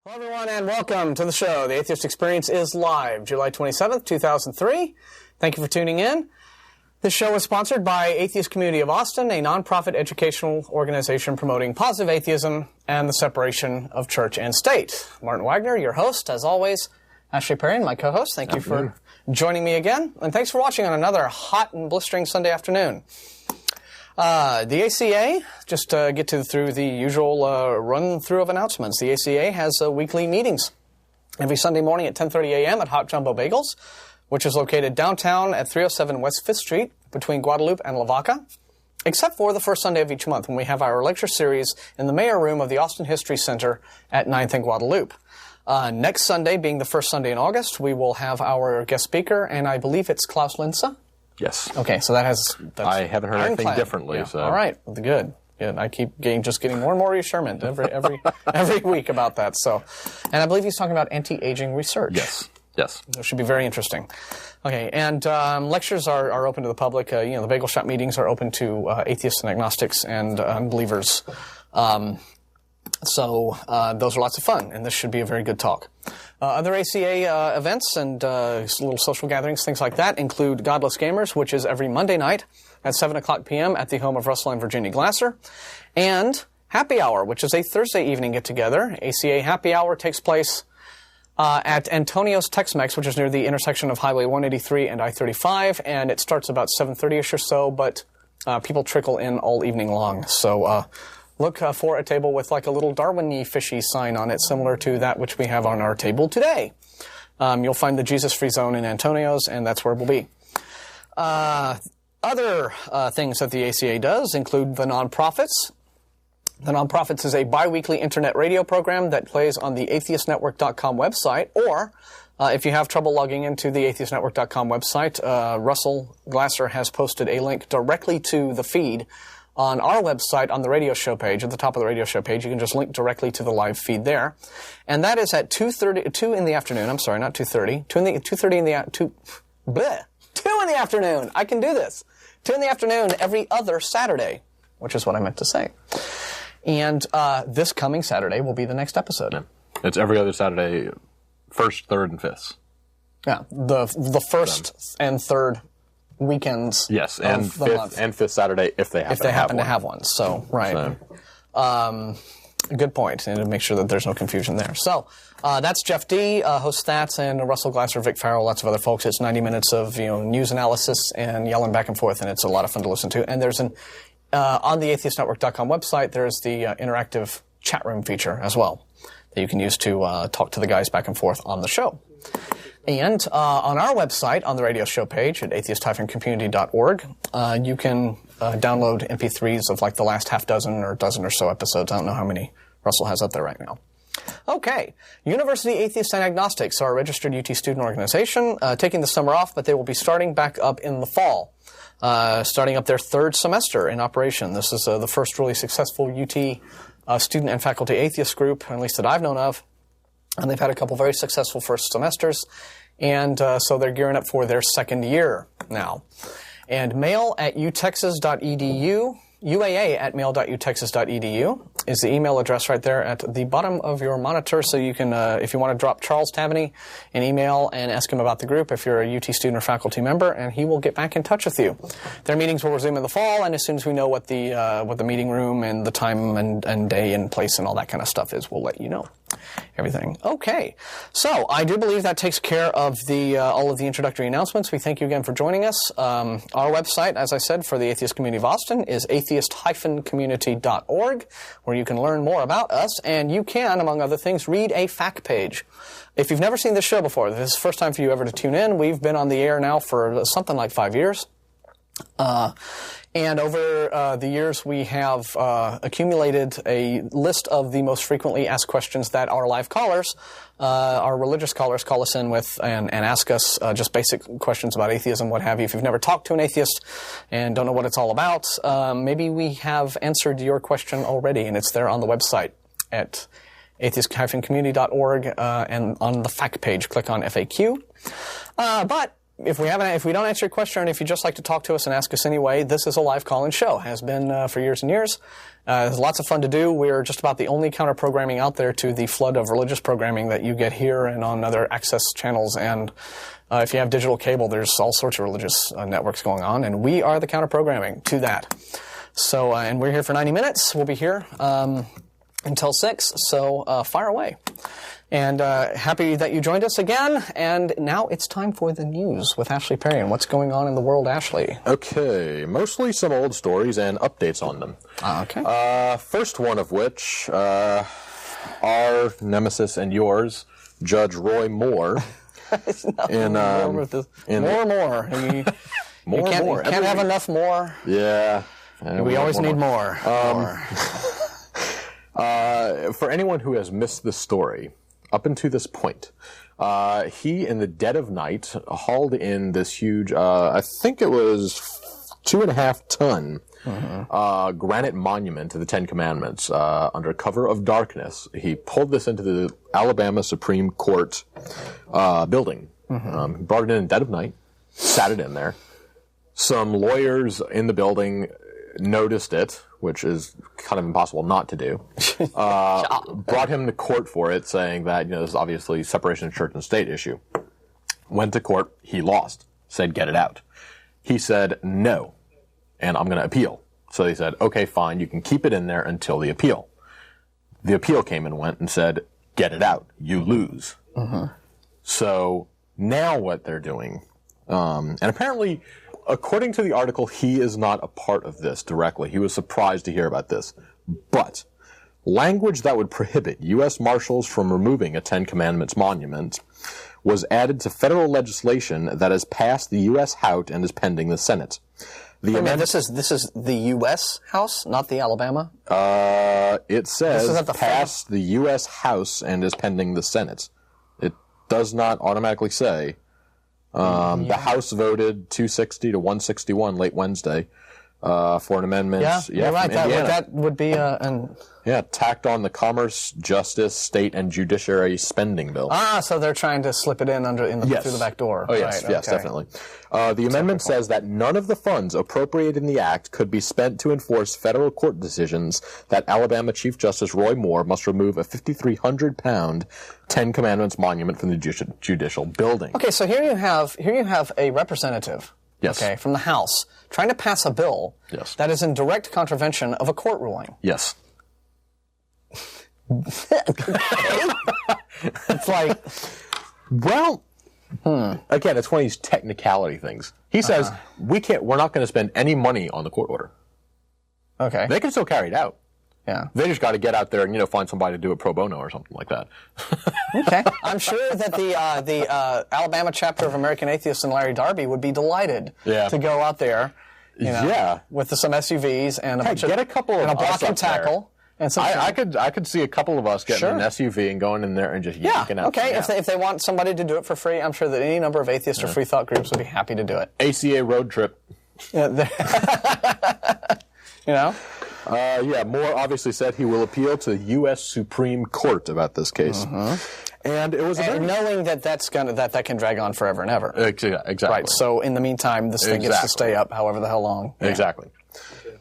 Hello, everyone, and welcome to the show. The Atheist Experience is live, July 27th, 2003. Thank you for tuning in. This show is sponsored by Atheist Community of Austin, a nonprofit educational organization promoting positive atheism and the separation of church and state. Martin Wagner, your host, as always. Ashley Perrien, my co-host. Thank you for joining me again. And thanks for watching on another hot and blistering Sunday afternoon. The ACA, just to get through the usual run-through of announcements. The ACA has weekly meetings every Sunday morning at 10:30 a.m. at Hot Jumbo Bagels, which is located downtown at 307 West 5th Street between Guadalupe and Lavaca, except for the first Sunday of each month when we have our lecture series in the Mayor Room of the Austin History Center at 9th and Guadalupe. Next Sunday, being the first Sunday in August, we will have our guest speaker, and I believe it's Klaus Linse. Yes. Okay, so that's I haven't heard anything differently. Yeah. So. All right, good. I keep getting more and more reassurance every week about that. So, and I believe he's talking about anti-aging research. Yes. It should be very interesting. Okay, and lectures are open to the public. The bagel shop meetings are open to atheists and agnostics and unbelievers. So those are lots of fun, and this should be a very good talk. Other ACA events and little social gatherings, things like that, include Godless Gamers, which is every Monday night at 7 o'clock p.m. at the home of Russell and Virginia Glasser, and Happy Hour, which is a Thursday evening get-together. ACA Happy Hour takes place at Antonio's Tex-Mex, which is near the intersection of Highway 183 and I-35, and it starts about 7:30ish or so, but people trickle in all evening long. So look for a table with like a little Darwin-y fishy sign on it, similar to that which we have on our table today. You'll find the Jesus-free zone in Antonio's, and that's where we'll be. Other things that the ACA does include the Nonprofits. The Nonprofits is a bi-weekly internet radio program that plays on the atheistnetwork.com website, or if you have trouble logging into the atheistnetwork.com website, Russell Glasser has posted a link directly to the feed on our website on the radio show page. At the top of the radio show page, you can just link directly to the live feed there. And that is at 2 in the afternoon. I'm sorry, not 2:30. 2:30 in the 2 in the afternoon. I can do this. 2 in the afternoon every other Saturday, which is what I meant to say. And this coming Saturday will be the next episode. Yeah. It's every other Saturday, first, third, and fifth. Yeah, the first and third weekends. Yes, and fifth Saturday if they happen to have one. So right. So. Good point, and to make sure that there's no confusion there. So that's Jeff D, hosts that, and Russell Glasser, Vic Farrell, lots of other folks. It's 90 minutes of news analysis and yelling back and forth, and it's a lot of fun to listen to. And there's on the atheistnetwork.com website, there's the interactive chat room feature as well that you can use to talk to the guys back and forth on the show. And on our website, on the radio show page at atheist-community.org, you can download MP3s of like the last half dozen or dozen or so episodes. I don't know how many Russell has up there right now. Okay. University Atheists and Agnostics are a registered UT student organization, taking the summer off, but they will be starting back up in the fall, starting up their third semester in operation. This is the first really successful UT student and faculty atheist group, at least that I've known of. And they've had a couple very successful first semesters, and so they're gearing up for their second year now. And mail at utexas.edu, UAA at mail.utexas.edu is the email address right there at the bottom of your monitor. So you can, if you want to drop Charles Tavaney an email and ask him about the group, if you're a UT student or faculty member, and he will get back in touch with you. Their meetings will resume in the fall, and as soon as we know what the meeting room and the time and day and place and all that kind of stuff is, we'll let you know everything. Okay, so I do believe that takes care of all of the introductory announcements. We thank you again for joining us. Our website, as I said, for the Atheist Community of Austin is atheist-community.org, where you can learn more about us, and you can, among other things, read a fact page. If you've never seen this show before, this is the first time for you ever to tune in. We've been on the air now for something like 5 years. And over the years, we have accumulated a list of the most frequently asked questions that our live callers, our religious callers, call us in with and ask us just basic questions about atheism, what have you. If you've never talked to an atheist and don't know what it's all about, maybe we have answered your question already, and it's there on the website at atheist-community.org, and on the fact page, click on FAQ. But if we don't answer your question, or if you'd just like to talk to us and ask us anyway, this is a live call-in show. Has been for years and years. There's lots of fun to do. We're just about the only counter-programming out there to the flood of religious programming that you get here and on other access channels. And if you have digital cable, there's all sorts of religious networks going on, and we are the counter-programming to that. So, and we're here for 90 minutes. We'll be here until 6, so fire away. And happy that you joined us again. And now it's time for the news with Ashley Perrien. What's going on in the world, Ashley? Okay, mostly some old stories and updates on them. Okay. First one of which, our nemesis and yours, Judge Roy Moore. More. You can't have enough more. Yeah. We always need more. For anyone who has missed the story, up until this point, he, in the dead of night, hauled in this huge, I think it was 2.5-ton granite monument to the Ten Commandments under cover of darkness. He pulled this into the Alabama Supreme Court building. Brought it in the dead of night, sat it in there. Some lawyers in the building noticed it, which is kind of impossible not to do, brought him to court for it, saying that, this is obviously separation of church and state issue. Went to court, he lost, said get it out. He said no, and I'm going to appeal. So they said, okay, fine, you can keep it in there until the appeal. The appeal came and went and said, get it out, you lose. So now what they're doing, and apparently, according to the article, he is not a part of this directly. He was surprised to hear about this. But language that would prohibit U.S. Marshals from removing a Ten Commandments monument was added to federal legislation that has passed the U.S. House and is pending the Senate. This is the U.S. House, not the Alabama? It says passed the U.S. House and is pending the Senate. It does not automatically say. The House voted 260 to 161 late Wednesday for an amendment. Yeah, you're right. That would be tacked on the Commerce, Justice, State, and Judiciary Spending Bill. So they're trying to slip it in through the back door. Oh, yes, right, yes, okay. definitely. The amendment says that none of the funds appropriated in the act could be spent to enforce federal court decisions that Alabama Chief Justice Roy Moore must remove a 5,300-pound Ten Commandments monument from the judicial building. Okay, so here you have a representative. Yes. Okay, from the House trying to pass a bill. Yes. That is in direct contravention of a court ruling. Yes. It's like, well, again, it's one of these technicality things. He says we're not going to spend any money on the court order. Okay. They can still carry it out. Yeah. They just got to get out there and find somebody to do it pro bono or something like that. Okay. I'm sure that the Alabama chapter of American Atheists and Larry Darby would be delighted to go out there. With some SUVs and a couple of block and tackle. And I could see a couple of us getting an SUV and going in there and just yanking out. Okay. If they want somebody to do it for free, I'm sure that any number of atheist or free thought groups would be happy to do it. ACA road trip. Moore obviously said he will appeal to the U.S. Supreme Court about this case. And it was knowing that can drag on forever and ever. Exactly. Right. So in the meantime, this thing gets to stay up however the hell long. Yeah. Exactly.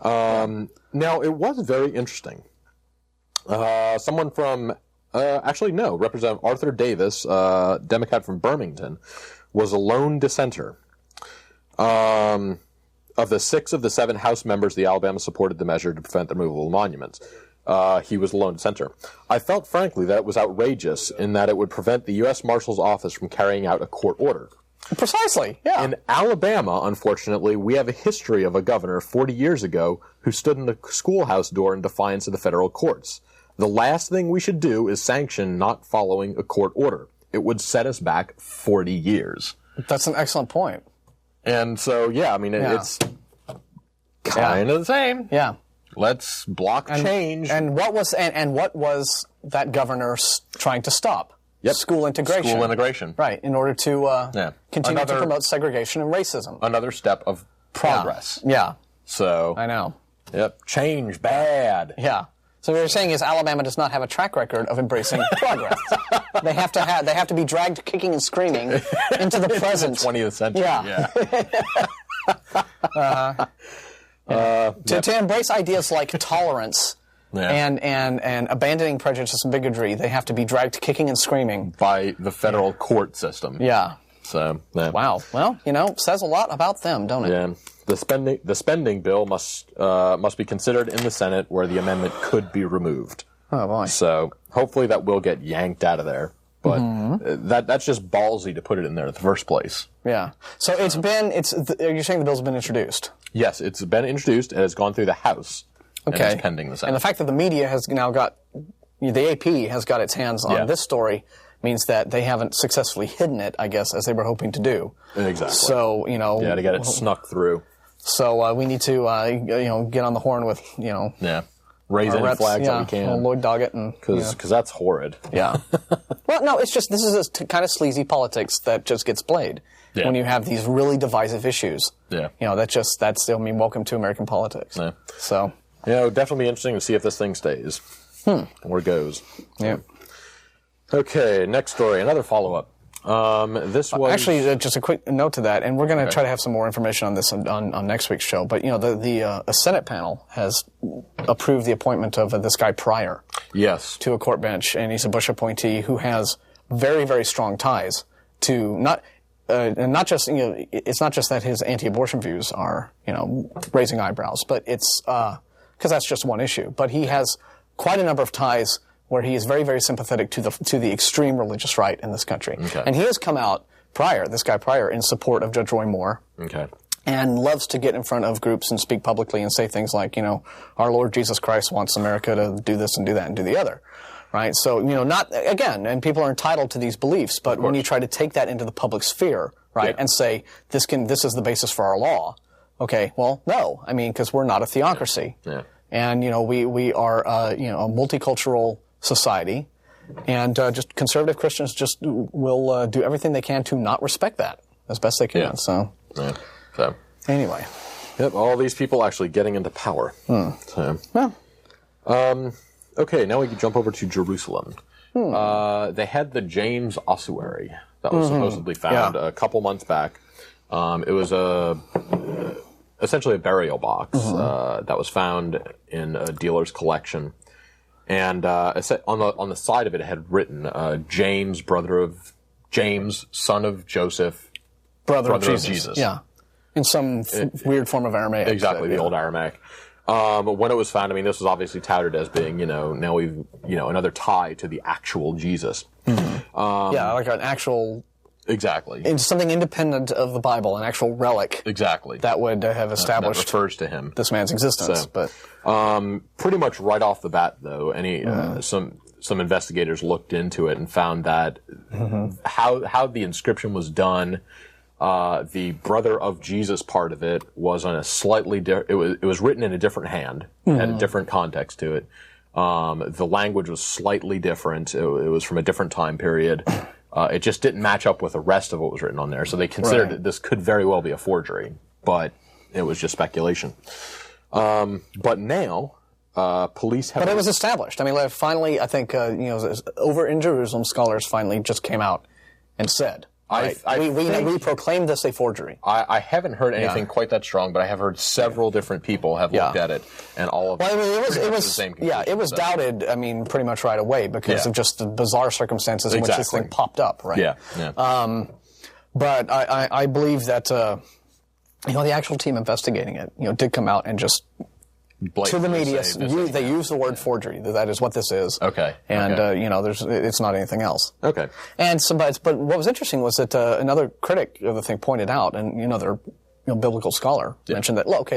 Now, it was very interesting. Someone from, Representative Arthur Davis, Democrat from Birmingham, was a lone dissenter. Of the 6 of the 7 House members, the Alabama supported the measure to prevent the removal of monuments. He was a lone dissenter. I felt, frankly, that it was outrageous in that it would prevent the U.S. Marshal's Office from carrying out a court order. Precisely, yeah. In Alabama, unfortunately, we have a history of a governor 40 years ago who stood in the schoolhouse door in defiance of the federal courts. The last thing we should do is sanction not following a court order. It would set us back 40 years. That's an excellent point. And so, it's kind of the same. Yeah. Let's block change. And what was that governor trying to stop? Yep. School integration. School integration. Right, in order to continue to promote segregation and racism. Another step of progress. Yeah. So. I know. Yep. Change bad. Yeah. So what you're saying is Alabama does not have a track record of embracing progress. They They have to be dragged kicking and screaming into the present. 20th century. Yeah. To embrace ideas like tolerance and abandoning prejudice and bigotry, they have to be dragged kicking and screaming by the federal court system. Yeah. So wow. Well, says a lot about them, don't it? Yeah. The spending bill must be considered in the Senate, where the amendment could be removed. Oh boy. So hopefully that will get yanked out of there. But that's just ballsy to put it in there in the first place. Yeah. So you're saying the bill's been introduced? Yes, it's been introduced and it's gone through the House. Okay. And it's pending the Senate. And the fact that the media has now got, the AP has got its hands on this story means that they haven't successfully hidden it, I guess, as they were hoping to do. Exactly. So, Yeah, to get it snuck through. So we need to, get on the horn with, raise any flags that we can. Lloyd Doggett. Because that's horrid. Yeah. Well, no, this is kind of sleazy politics that just gets played when you have these really divisive issues. Yeah. Welcome to American politics. Yeah. So. Yeah, it would definitely be interesting to see if this thing stays. Where it goes. Yeah. Okay, next story, another follow-up. This was... Actually, just a quick note to that, and we're going to try to have some more information on this on next week's show, but, the Senate panel has approved the appointment of this guy Perrien to a court bench, and he's a Bush appointee who has very, very strong ties to not just, it's not just that his anti-abortion views are, raising eyebrows, but it's, because that's just one issue, but he has quite a number of ties where he is very, very sympathetic to the extreme religious right in this country. Okay. And he has come out, this guy Perrien, in support of Judge Roy Moore. Okay. And loves to get in front of groups and speak publicly and say things like, our Lord Jesus Christ wants America to do this and do that and do the other. Right? So, and people are entitled to these beliefs, but when you try to take that into the public sphere, right, and say, this is the basis for our law, okay, well, no. Because we're not a theocracy. Yeah. And, we are, a multicultural society, and just conservative Christians just will do everything they can to not respect that as best they can. Yeah. So anyway, all these people actually getting into power. So. Well, okay, now we can jump over to Jerusalem. They had the James ossuary that was supposedly found a couple months back. It was essentially a burial box that was found in a dealer's collection. And on the side of it had written, James, brother of James, son of Joseph, brother of Jesus. Yeah. In some weird form of Aramaic. Exactly, the old Aramaic. But when it was found, this was obviously touted as being, now we've, another tie to the actual Jesus. Like an actual... Exactly. It's something independent of the Bible, an actual relic. Exactly. That would have established... that refers to him. This man's existence. But pretty much right off the bat, though, some investigators looked into it and found that how the inscription was done, the brother of Jesus part of it was on a slightly it was written in a different hand, had a different context to it. The language was slightly different. It was from a different time period. It just didn't match up with the rest of what was written on there, so they considered that this could very well be a forgery, but it was just speculation. But now, police have... But it was established. Finally, I think, over in Jerusalem, scholars finally just came out and said, we proclaimed this a forgery. I haven't heard anything quite that strong, but I have heard several different people have looked at it, and all of them it was the same conclusion. Yeah, it was doubted, pretty much right away because of just the bizarre circumstances in which this thing popped up, right? Yeah. But I believe that, the actual team investigating it, did come out and just... to the media, they use the word forgery. That is what this is. Okay. And, it's not anything else. Okay. And but what was interesting was that another critic of the thing pointed out, and another biblical scholar mentioned that, look,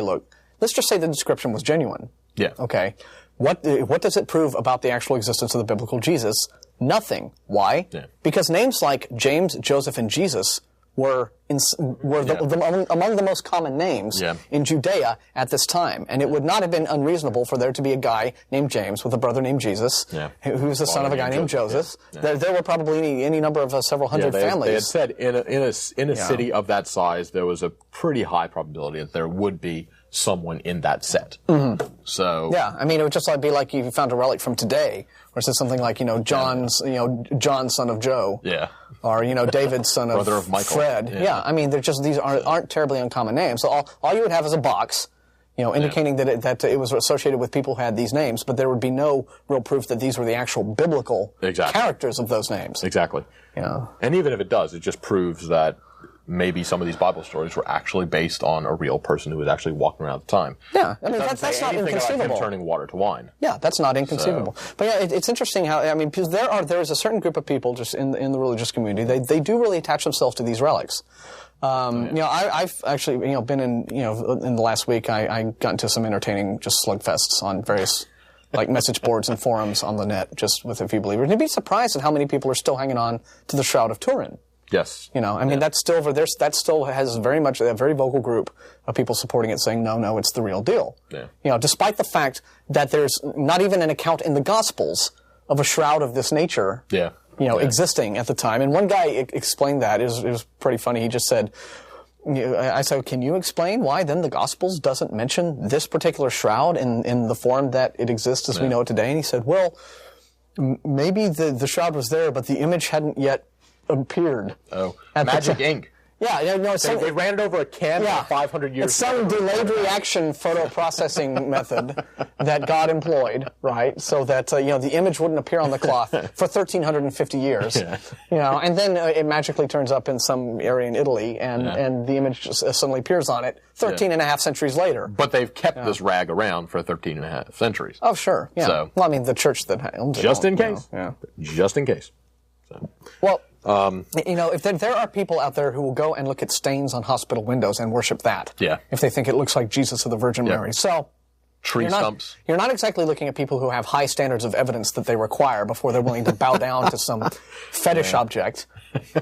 let's just say the description was genuine. Yeah. Okay. What does it prove about the actual existence of the biblical Jesus? Nothing. Why? Yeah. Because names like James, Joseph, and Jesus were among the most common names in Judea at this time. And it would not have been unreasonable for there to be a guy named James with a brother named Jesus, who's the son of a guy named Joseph. Yeah. There were probably any number of several hundred families. They had said in a city of that size, there was a pretty high probability that there would be someone in that set. So Yeah, I mean, it would just be like if you found a relic from today, or it says something like, John, son of Joe. Yeah. Or, David, son of, Brother of Michael. Fred. Yeah, I mean, these aren't terribly uncommon names. So all you would have is a box, indicating that it was associated with people who had these names, but there would be no real proof that these were the actual biblical characters of those names. Exactly. Yeah. And even if it does, it just proves that maybe some of these Bible stories were actually based on a real person who was actually walking around at the time. Yeah, I mean, that's not inconceivable. About him turning water to wine. Yeah, that's not inconceivable. But yeah, it's interesting how, because there is a certain group of people just in the religious community, they do really attach themselves to these relics. I've actually, been in the last week, I got into some entertaining just slugfests on various message boards and forums on the net, just with a few believers. And you'd be surprised at how many people are still hanging on to the Shroud of Turin. Yes. That's still that still has very much a very vocal group of people supporting it, saying no, it's the real deal. Yeah. Despite the fact that there's not even an account in the Gospels of a shroud of this nature. Existing at the time. And one guy explained that. It was pretty funny. He just said, I said, can you explain why then the Gospels doesn't mention this particular shroud in the form that it exists as we know it today? And he said, well, maybe the shroud was there, but the image hadn't yet appeared. Oh, magic ink. Yeah, they ran it over a can for 500 years. It's some delayed reaction photo processing method that God employed, right? So that the image wouldn't appear on the cloth for 1,350 years. And then it magically turns up in some area in Italy, and the image just suddenly appears on it 13 and a half centuries later. But they've kept this rag around for 13 and a half centuries. Oh, sure. Yeah. So, well, I mean, the church that owns it. Just in case. Just in case. So. Well. If there are people out there who will go and look at stains on hospital windows and worship that. Yeah. If they think it looks like Jesus or the Virgin Mary. So. Tree stumps. You're not exactly looking at people who have high standards of evidence that they require before they're willing to bow down to some fetish object,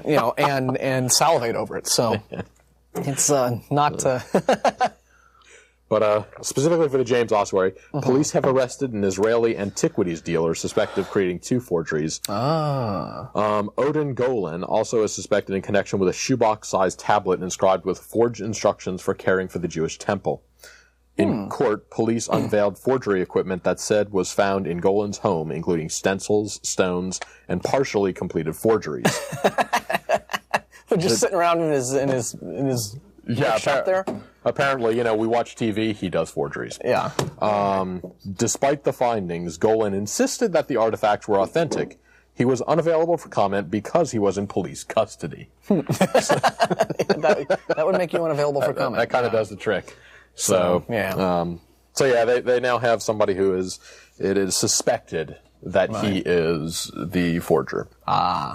and salivate over it. So. It's not. But specifically for the James ossuary, police have arrested an Israeli antiquities dealer suspected of creating 2 forgeries. Odin Golan also is suspected in connection with a shoebox-sized tablet inscribed with forged instructions for caring for the Jewish temple. In court, police unveiled forgery equipment that said was found in Golan's home, including stencils, stones, and partially completed forgeries. Just sitting around in his shop there? Apparently, we watch TV, he does forgeries. Yeah. Despite the findings, Golan insisted that the artifacts were authentic. He was unavailable for comment because he was in police custody. That would make you unavailable for comment. That kind of does the trick. So they now have somebody who it is suspected that he is the forger.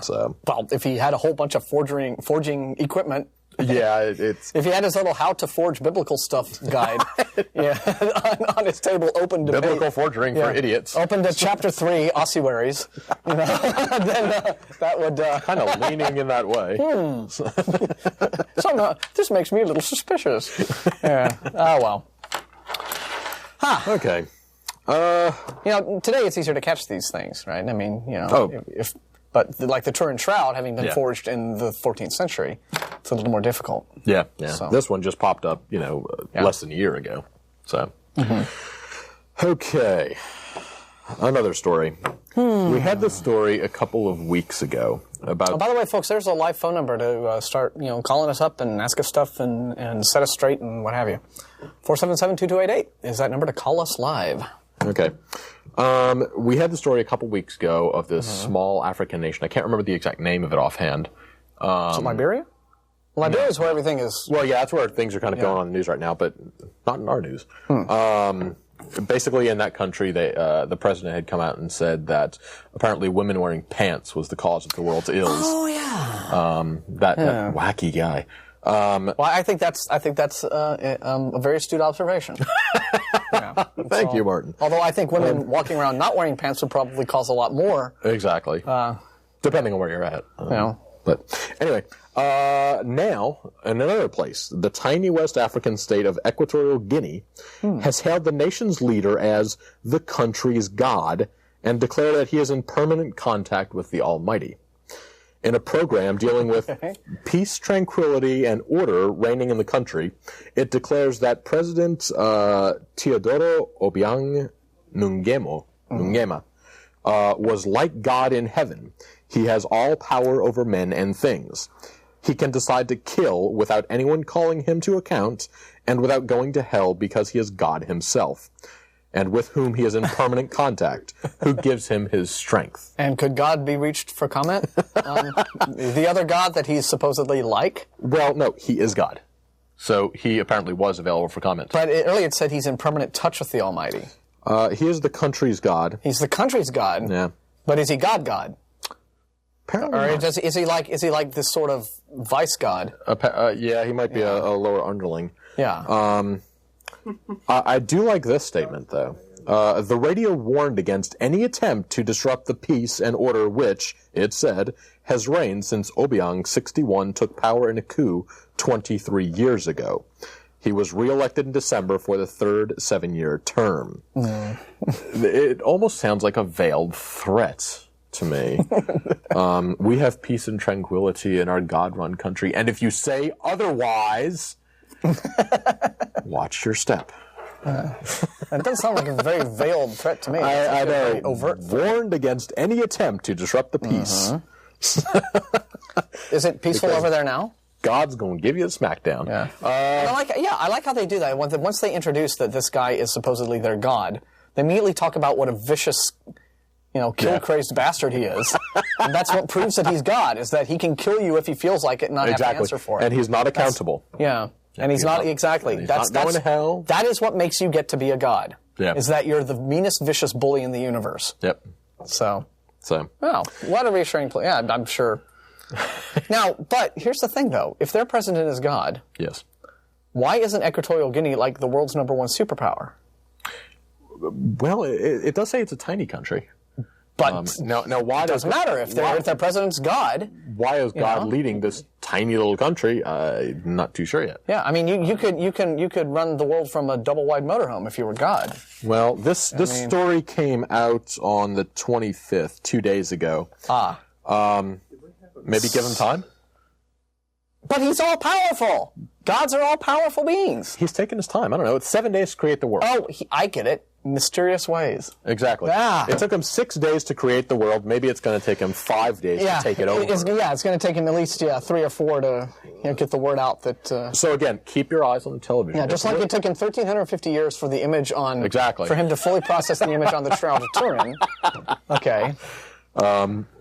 So. Well, if he had a whole bunch of forging equipment, it's... If he had his little how to forge biblical stuff guide on his table, open to biblical forging for idiots. Open to chapter 3, ossuaries, then that would... kind of leaning in that way. This makes me a little suspicious. Yeah. Oh, well. Okay. Today it's easier to catch these things, right? I mean, But like the Turin Shroud, having been forged in the 14th century, it's a little more difficult. Yeah. So. This one just popped up, less than a year ago. So, Okay, another story. We had this story a couple of weeks ago about. Oh, by the way, folks, there's a live phone number to start, calling us up and ask us stuff and set us straight and what have you. 477-2288 is that number to call us live. Okay. We had the story a couple weeks ago of this small African nation. I can't remember the exact name of it offhand. Is it Liberia? Liberia is where everything is... Well, yeah, that's where things are kind of going on in the news right now, but not in our news. Basically, in that country, the president had come out and said that apparently women wearing pants was the cause of the world's ills. Oh, yeah. That wacky guy. Well, I think that's a very astute observation. Thank you, Martin. Although I think women walking around not wearing pants would probably cause a lot more. Exactly. Depending on where you're at. But anyway, now in another place, the tiny West African state of Equatorial Guinea has hailed the nation's leader as the country's god and declared that he is in permanent contact with the Almighty. in a program dealing with peace, tranquility, and order reigning in the country. It declares that President Teodoro Obiang Nguema was like God in heaven. He has all power over men and things. He can decide to kill without anyone calling him to account and without going to hell because he is God himself, and with whom he is in permanent contact, who gives him his strength. And could God be reached for comment on the other God that he's supposedly like? Well, no, he is God. So he apparently was available for comment. But earlier it said he's in permanent touch with the Almighty. He is the country's God. He's the country's God. Yeah. But is he God? Apparently Or not. is he like this sort of vice God? Yeah, he might be a lower underling. Yeah. I do like this statement, though. The radio warned against any attempt to disrupt the peace and order which, it said, has reigned since Obiang 61 took power in a coup 23 years ago. He was reelected in December for the third 7-year term. It almost sounds like a veiled threat to me. We have peace and tranquility in our God-run country, and if you say otherwise, watch your step. That does sound like a very veiled threat to me. I know. Very overt. Warned against any attempt to disrupt the peace. Is it peaceful over there now? God's going to give you a smackdown. Yeah. I like how they do that. Once they introduce that this guy is supposedly their God, they immediately talk about what a vicious, kill-crazed bastard he is. And that's what proves that he's God, is that he can kill you if he feels like it and not have to answer for it. And he's not accountable. And he's not, exactly. He's not going to hell. That is what makes you get to be a God. Yeah. Is that you're the meanest, vicious bully in the universe. Yep. So. Well, what a reassuring play. Yeah, I'm sure. Now, but here's the thing, though. If their president is God, yes. Why isn't Equatorial Guinea like the world's #1 superpower? Well, it does say it's a tiny country. But now why it doesn't matter if their president's God. Why is God leading this tiny little country? Not too sure yet. Yeah, I mean, you could run the world from a double-wide motorhome if you were God. Well, this story came out on the 25th, 2 days ago. Maybe give him time. But he's all powerful. Gods are all powerful beings. He's taking his time. I don't know. It's 7 days to create the world. Oh, I get it. Mysterious ways. Exactly. Yeah. It took him 6 days to create the world. Maybe it's going to take him 5 days to take it over. It's going to take him at least 3 or 4 to get the word out that. So again, keep your eyes on the television. Yeah, just like it took him 1,350 years for the image on. Exactly. For him to fully process the image on the Shroud of Turin. Okay.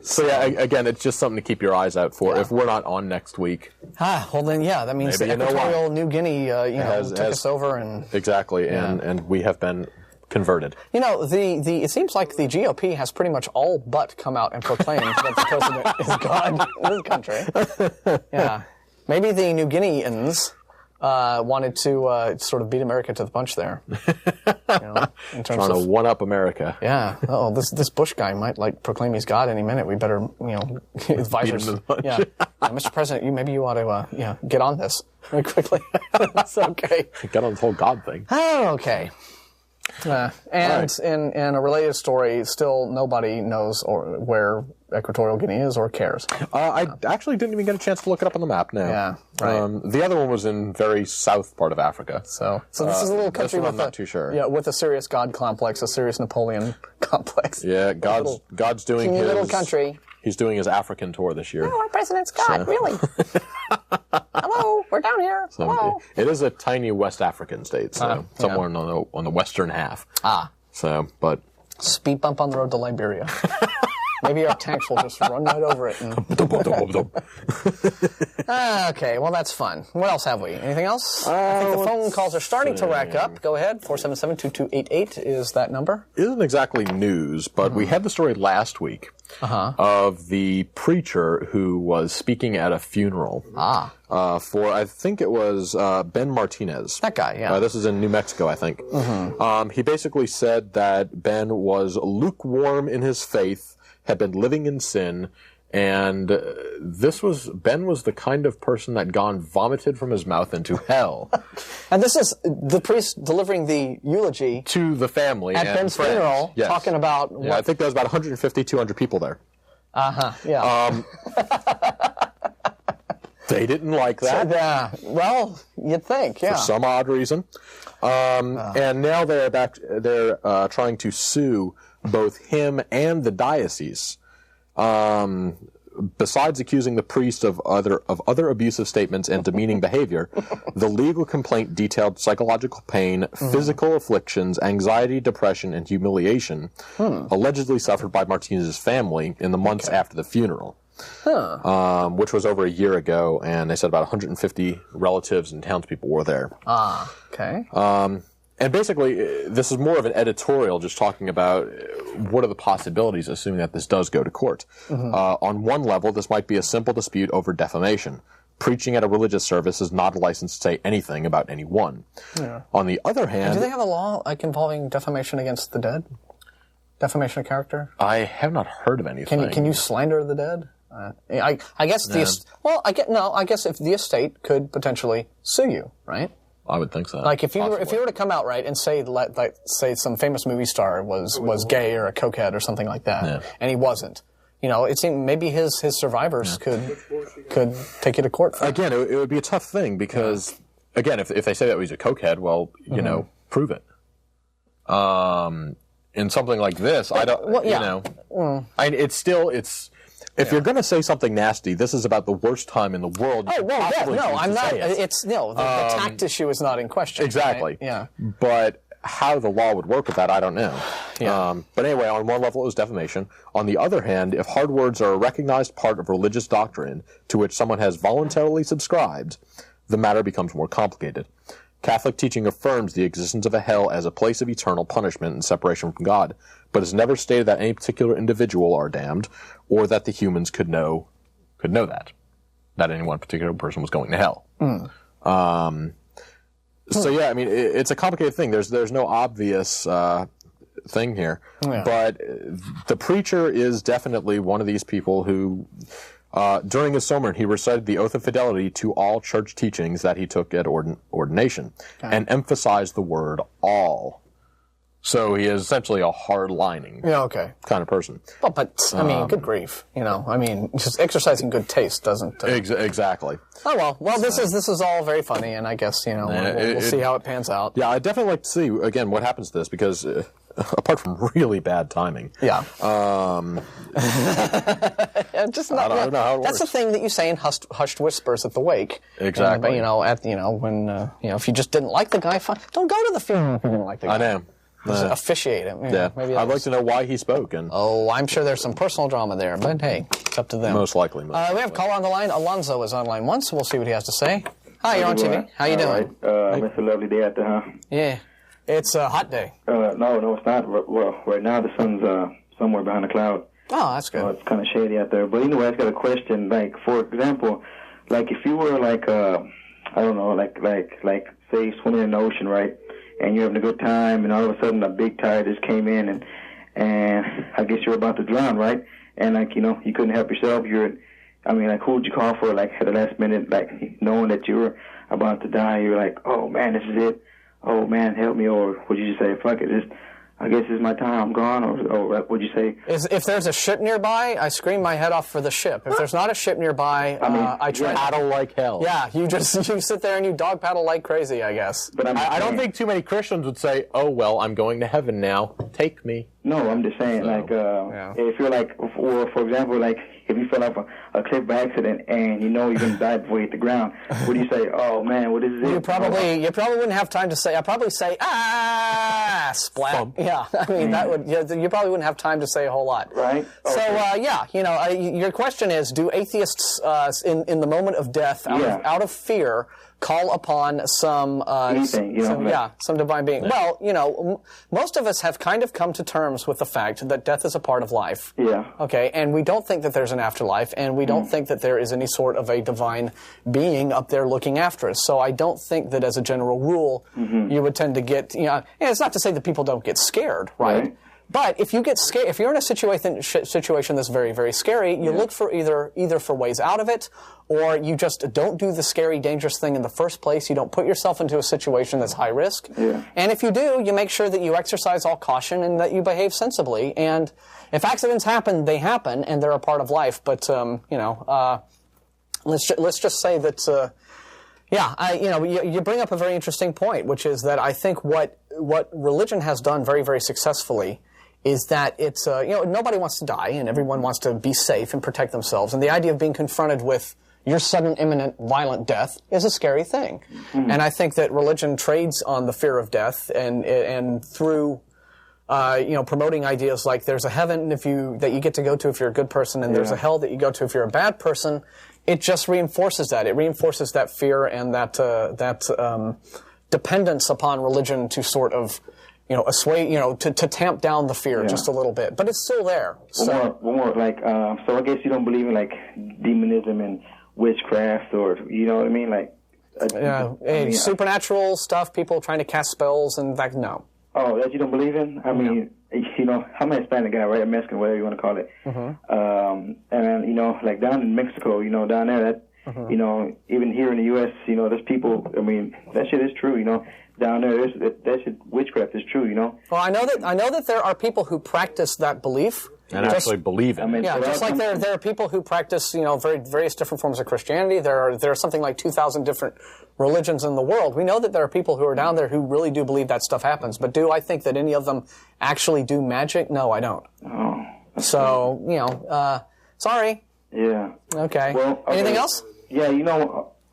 So yeah, again, it's just something to keep your eyes out for. If we're not on next week. Well then, that means the Equatorial New Guinea, took us over and. Exactly, and we have been converted. It seems like the GOP has pretty much all but come out and proclaimed that the president is God in this country. Yeah. Maybe the New Guineans wanted to sort of beat America to the punch there. In terms Trying to one-up America. Yeah. Oh, this Bush guy might proclaim he's God any minute. We better, advisors. Beat him to the punch. Mr. President, maybe you ought to, get on this really quickly. That's okay. Get on this whole God thing. Oh, okay. And in a related story, still nobody knows where Equatorial Guinea is or cares. I actually didn't even get a chance to look it up on the map now. Yeah, right. The other one was in very south part of Africa. So this is a little country with I'm not too sure. Yeah, with a serious God complex, a serious Napoleon complex. Yeah, God's doing his little country. He's doing his African tour this year. Oh, our president's God, really? Hello, we're down here. Hello. It is a tiny West African state, so somewhere on the western half. So, but speed bump on the road to Liberia. Maybe our tanks will just run right over it. Okay, well, that's fun. What else have we? Anything else? I think the phone calls are starting to rack up. Go ahead. 477-2288 is that number. It isn't exactly news, but we had the story last week of the preacher who was speaking at a funeral for, I think it was Ben Martinez. That guy, yeah. This is in New Mexico, I think. He basically said that Ben was lukewarm in his faith, had been living in sin, and Ben was the kind of person that God vomited from his mouth into hell. And this is the priest delivering the eulogy to the family at Ben's funeral, talking about I think there was about 150, 200 people there. Yeah. They didn't like that. Yeah. Well, you'd think, yeah. For some odd reason. And now they're trying to sue both him and the diocese. Besides accusing the priest of other abusive statements and demeaning behavior, the legal complaint detailed psychological pain, physical afflictions, anxiety, depression, and humiliation allegedly suffered by Martinez's family in the months after the funeral. Which was over a year ago, and they said about 150 relatives and townspeople were there. Okay. And basically, this is more of an editorial just talking about what are the possibilities, assuming that this does go to court. On one level, this might be a simple dispute over defamation. Preaching at a religious service is not a license to say anything about anyone. Yeah. On the other hand... Do they have a law involving defamation against the dead? Defamation of character? I have not heard of anything. Can you slander the dead? I guess I guess if the estate could potentially sue you, right? I would think so. Like if you were to come out right and say some famous movie star was gay or a cokehead or something like that, and he wasn't, it seemed maybe his survivors could take you to court for again. It would be a tough thing because again, if they say that he's a cokehead, well, prove it. In something like this, I don't. Well, it's. If you're going to say something nasty, this is about the worst time in the world. Oh, well, I'm not. The tact issue is not in question. Exactly. Right? Yeah. But how the law would work with that, I don't know. Yeah. But anyway, on one level, it was defamation. On the other hand, if hard words are a recognized part of religious doctrine to which someone has voluntarily subscribed, the matter becomes more complicated. Catholic teaching affirms the existence of a hell as a place of eternal punishment and separation from God, but has never stated that any particular individual are damned, or that the humans could know that any one particular person was going to hell. So yeah, I mean, it's a complicated thing. There's no obvious thing here, but the preacher is definitely one of these people who. During his sermon, he recited the oath of fidelity to all church teachings that he took at ordination, and emphasized the word all. So he is essentially a hard-lining kind of person. But I mean, good grief. Just exercising good taste doesn't... Exactly. Oh, well, this is all very funny, and I guess, we'll see how it pans out. Yeah, I'd definitely like to see, again, what happens to this, because... apart from really bad timing. Yeah. Just not, I don't know how it that's works. the thing that you say in hushed whispers at the wake. Exactly. When if you just didn't like the guy, fine. Don't go to the funeral if you didn't like the guy. I know. Just officiate it. Maybe I'd like to know why he spoke. I'm sure there's some personal drama there, but hey, it's up to them. Most likely. We have a caller on the line. Alonzo is on line 1, so we'll see what he has to say. Hi, you're on TV. How you doing? It's a lovely day out there, huh? Yeah. It's a hot day. No, it's not. Well, right now the sun's somewhere behind a cloud. Oh, that's good. It's kind of shady out there. But anyway, I just got a question. Like, for example, like if you were like, I don't know, like say swimming in the ocean, right? And you're having a good time, and all of a sudden a big tide just came in, and I guess you're about to drown, right? And like you couldn't help yourself. Who would you call for? Like at the last minute, like knowing that you were about to die, you're like, oh man, this is it. Oh man, help me, or would you just say, fuck it, I guess it's my time, I'm gone, or would you say... If there's a ship nearby, I scream my head off for the ship. If there's not a ship nearby, I try to paddle like hell. Yeah, you sit there and you dog paddle like crazy, I guess. But I don't think too many Christians would say, oh, well, I'm going to heaven now, take me. No, I'm just saying, if you're like, or for example, like, if you fell off a cliff by accident and you're going to die before you hit the ground, would you say, oh man, what is it? You probably wouldn't have time to say, I'd probably say, splat. Thump. Yeah, I mean, you probably wouldn't have time to say a whole lot. Right. Okay. So, your question is, do atheists, in the moment of death, out of fear, call upon some divine being. Yeah. Well, most of us have kind of come to terms with the fact that death is a part of life. Yeah. Okay, and we don't think that there's an afterlife, and we don't think that there is any sort of a divine being up there looking after us. So I don't think that as a general rule, you would tend to get, and it's not to say that people don't get scared, right? But if you get scared, if you're in a situation that's very, very scary, you look for either for ways out of it, or you just don't do the scary, dangerous thing in the first place. You don't put yourself into a situation that's high risk. Yeah. And if you do, you make sure that you exercise all caution and that you behave sensibly. And if accidents happen, they happen, and they're a part of life. But let's just say that. You bring up a very interesting point, which is that I think what religion has done very, very successfully is that it's, nobody wants to die and everyone wants to be safe and protect themselves. And the idea of being confronted with your sudden, imminent, violent death is a scary thing. Mm-hmm. And I think that religion trades on the fear of death and through, promoting ideas like there's a heaven that you get to go to if you're a good person and there's a hell that you go to if you're a bad person. It just reinforces that. It reinforces that fear and that dependence upon religion to sort of, assuage, to tamp down the fear just a little bit. But it's still there. So. One more, so I guess you don't believe in, demonism and witchcraft or, you know what I mean? Supernatural stuff, people trying to cast spells, and no. Oh, that you don't believe in? I mean, I'm a Hispanic guy, right? I'm Mexican, whatever you want to call it. Mm-hmm. And, down in Mexico, down there, that, even here in the U.S., there's people, I mean, that shit is true, Down there, that shit, witchcraft is true, Well, I know that there are people who practice that belief. And actually believe in it. Just like there are people who practice, various different forms of Christianity. There are something like 2,000 different religions in the world. We know that there are people who are down there who really do believe that stuff happens. But do I think that any of them actually do magic? No, I don't. Oh. So, sorry. Yeah. Okay. Well, anything else? Yeah,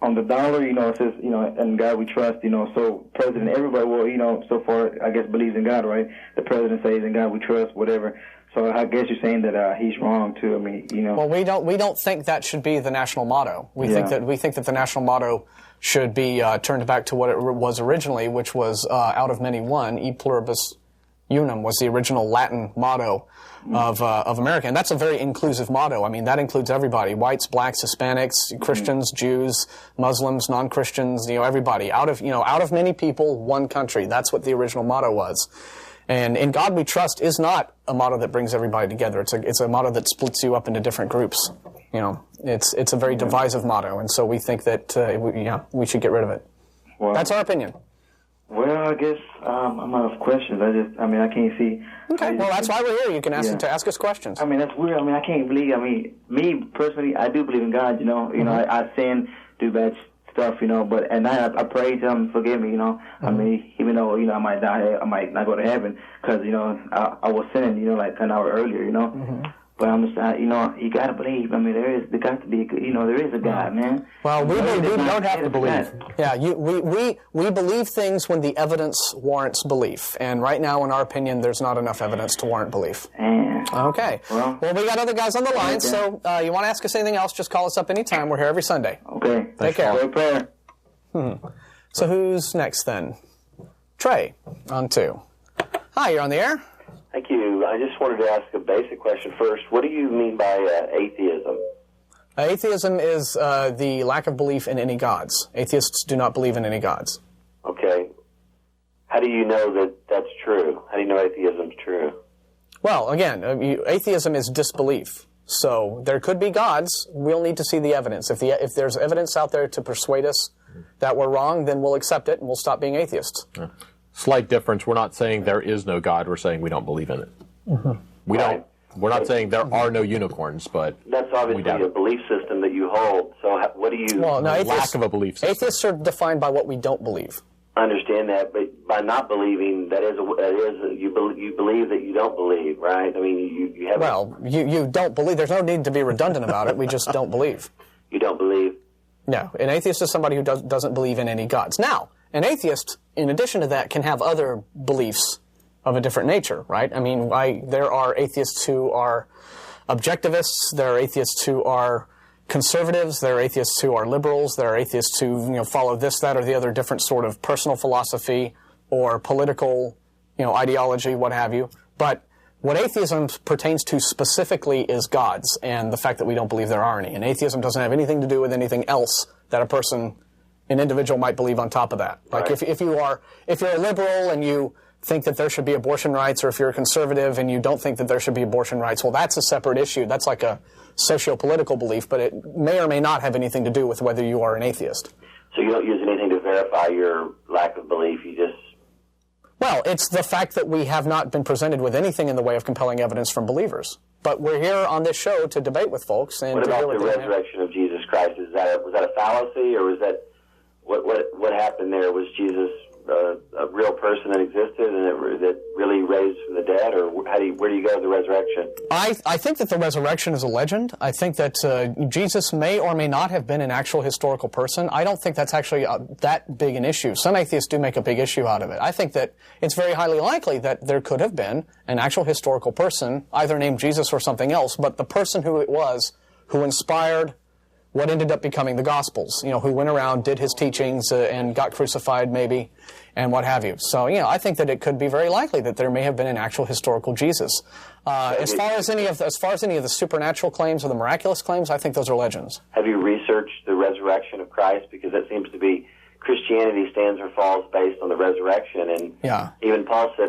on the dollar, it says, in God we trust, so President, everybody, so far, I guess, believes in God, right? The President says in God we trust, whatever. So I guess you're saying that he's wrong too. I mean, Well, we don't think that should be the national motto. We think that the national motto should be turned back to what it was originally, which was out of many one. E pluribus unum was the original Latin motto of America, and that's a very inclusive motto. I mean, that includes everybody: whites, blacks, Hispanics, Christians, Jews, Muslims, non-Christians. Everybody. Out of many people, one country. That's what the original motto was. And in God we trust is not a motto that brings everybody together. It's a motto that splits you up into different groups. It's a very divisive motto, and so we think that we should get rid of it. Well, that's our opinion. Well, I guess I'm out of questions. I can't see. Okay, well, that's why we're here. You can ask us questions. I mean, that's weird. I mean, I can't believe. I mean, me personally, I do believe in God. Mm-hmm. I sin, do bad stuff, but at night I pray to him, forgive me, Mm-hmm. I mean, even though, I might die, I might not go to heaven, because, I was sinning, like an hour earlier, Mm-hmm. But I'm just, you gotta believe. I mean, there got to be, there is a God, man. Well, we don't have to believe. Yeah, we believe things when the evidence warrants belief, and right now, in our opinion, there's not enough evidence to warrant belief. Okay. Well, we got other guys on the line, so you want to ask us anything else, just call us up anytime. We're here every Sunday. Okay. Take care. Great prayer. So who's next then? Trey, on 2. Hi, you're on the air. Thank you. I just wanted to ask a basic question first. What do you mean by atheism? Atheism is the lack of belief in any gods. Atheists do not believe in any gods. Okay. How do you know that that's true? How do you know atheism's true? Well, again, atheism is disbelief. So there could be gods. We'll need to see the evidence. If there's evidence out there to persuade us that we're wrong, then we'll accept it and we'll stop being atheists. Yeah. Slight difference. We're not saying there is no God. We're saying we don't believe in it. Mm-hmm. We're not saying there are no unicorns, but that's obviously a belief system that you hold. So what do you? Well, no, lack of a belief system. Atheists are defined by what we don't believe. I understand that, but by not believing, you believe that you don't believe, right? I mean, you have. Well, you don't believe. There's no need to be redundant about it. We just don't believe. You don't believe. No, an atheist is somebody who doesn't believe in any gods. Now, an atheist, in addition to that, can have other beliefs of a different nature, right? I mean, there are atheists who are objectivists. There are atheists who are conservatives. There are atheists who are liberals. There are atheists who follow this, that, or the other different sort of personal philosophy or political ideology, what have you. But what atheism pertains to specifically is gods and the fact that we don't believe there are any. And atheism doesn't have anything to do with anything else that an individual might believe on top of that. Like if you're a liberal and you think that there should be abortion rights, or if you're a conservative and you don't think that there should be abortion rights, well, that's a separate issue. That's like a socio-political belief, but it may or may not have anything to do with whether you are an atheist. So you don't use anything to verify your lack of belief, you just... Well, it's the fact that we have not been presented with anything in the way of compelling evidence from believers. But we're here on this show to debate with folks. And what about the resurrection of Jesus Christ? Was that a fallacy, or was that what happened there? Was Jesus a real person that existed and that really raised from the dead, or where do you go with the resurrection? I think that the resurrection is a legend. I think that Jesus may or may not have been an actual historical person. I don't think that's actually that big an issue. Some atheists do make a big issue out of it. I think that it's very highly likely that there could have been an actual historical person, either named Jesus or something else, but the person who it was who inspired what ended up becoming the Gospels, who went around, did his teachings, and got crucified maybe, and what have you. So, I think that it could be very likely that there may have been an actual historical Jesus. As far as any of the supernatural claims or the miraculous claims, I think those are legends. Have you researched the resurrection of Christ? Because that seems to be Christianity stands or falls based on the resurrection, and even Paul said,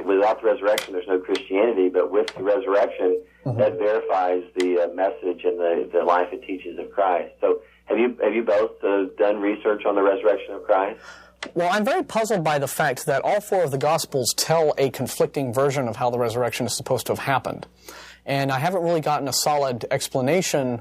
without the resurrection, there's no Christianity, but with the resurrection, that verifies the message and the life it teaches of Christ. So, have you both done research on the resurrection of Christ? Well, I'm very puzzled by the fact that all four of the Gospels tell a conflicting version of how the resurrection is supposed to have happened, and I haven't really gotten a solid explanation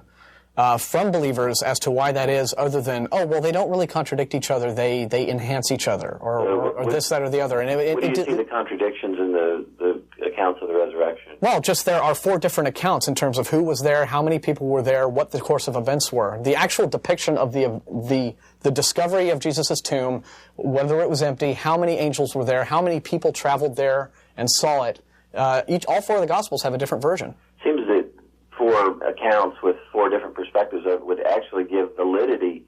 from believers as to why that is, other than, they don't really contradict each other, they enhance each other, or this, that, or the other. And where do you see the contradictions in the accounts of the resurrection? Well, just there are four different accounts in terms of who was there, how many people were there, what the course of events were. The actual depiction of the discovery of Jesus' tomb, whether it was empty, how many angels were there, how many people traveled there and saw it. All four of the Gospels have a different version. Seems that four accounts with four different perspectives of it would actually give validity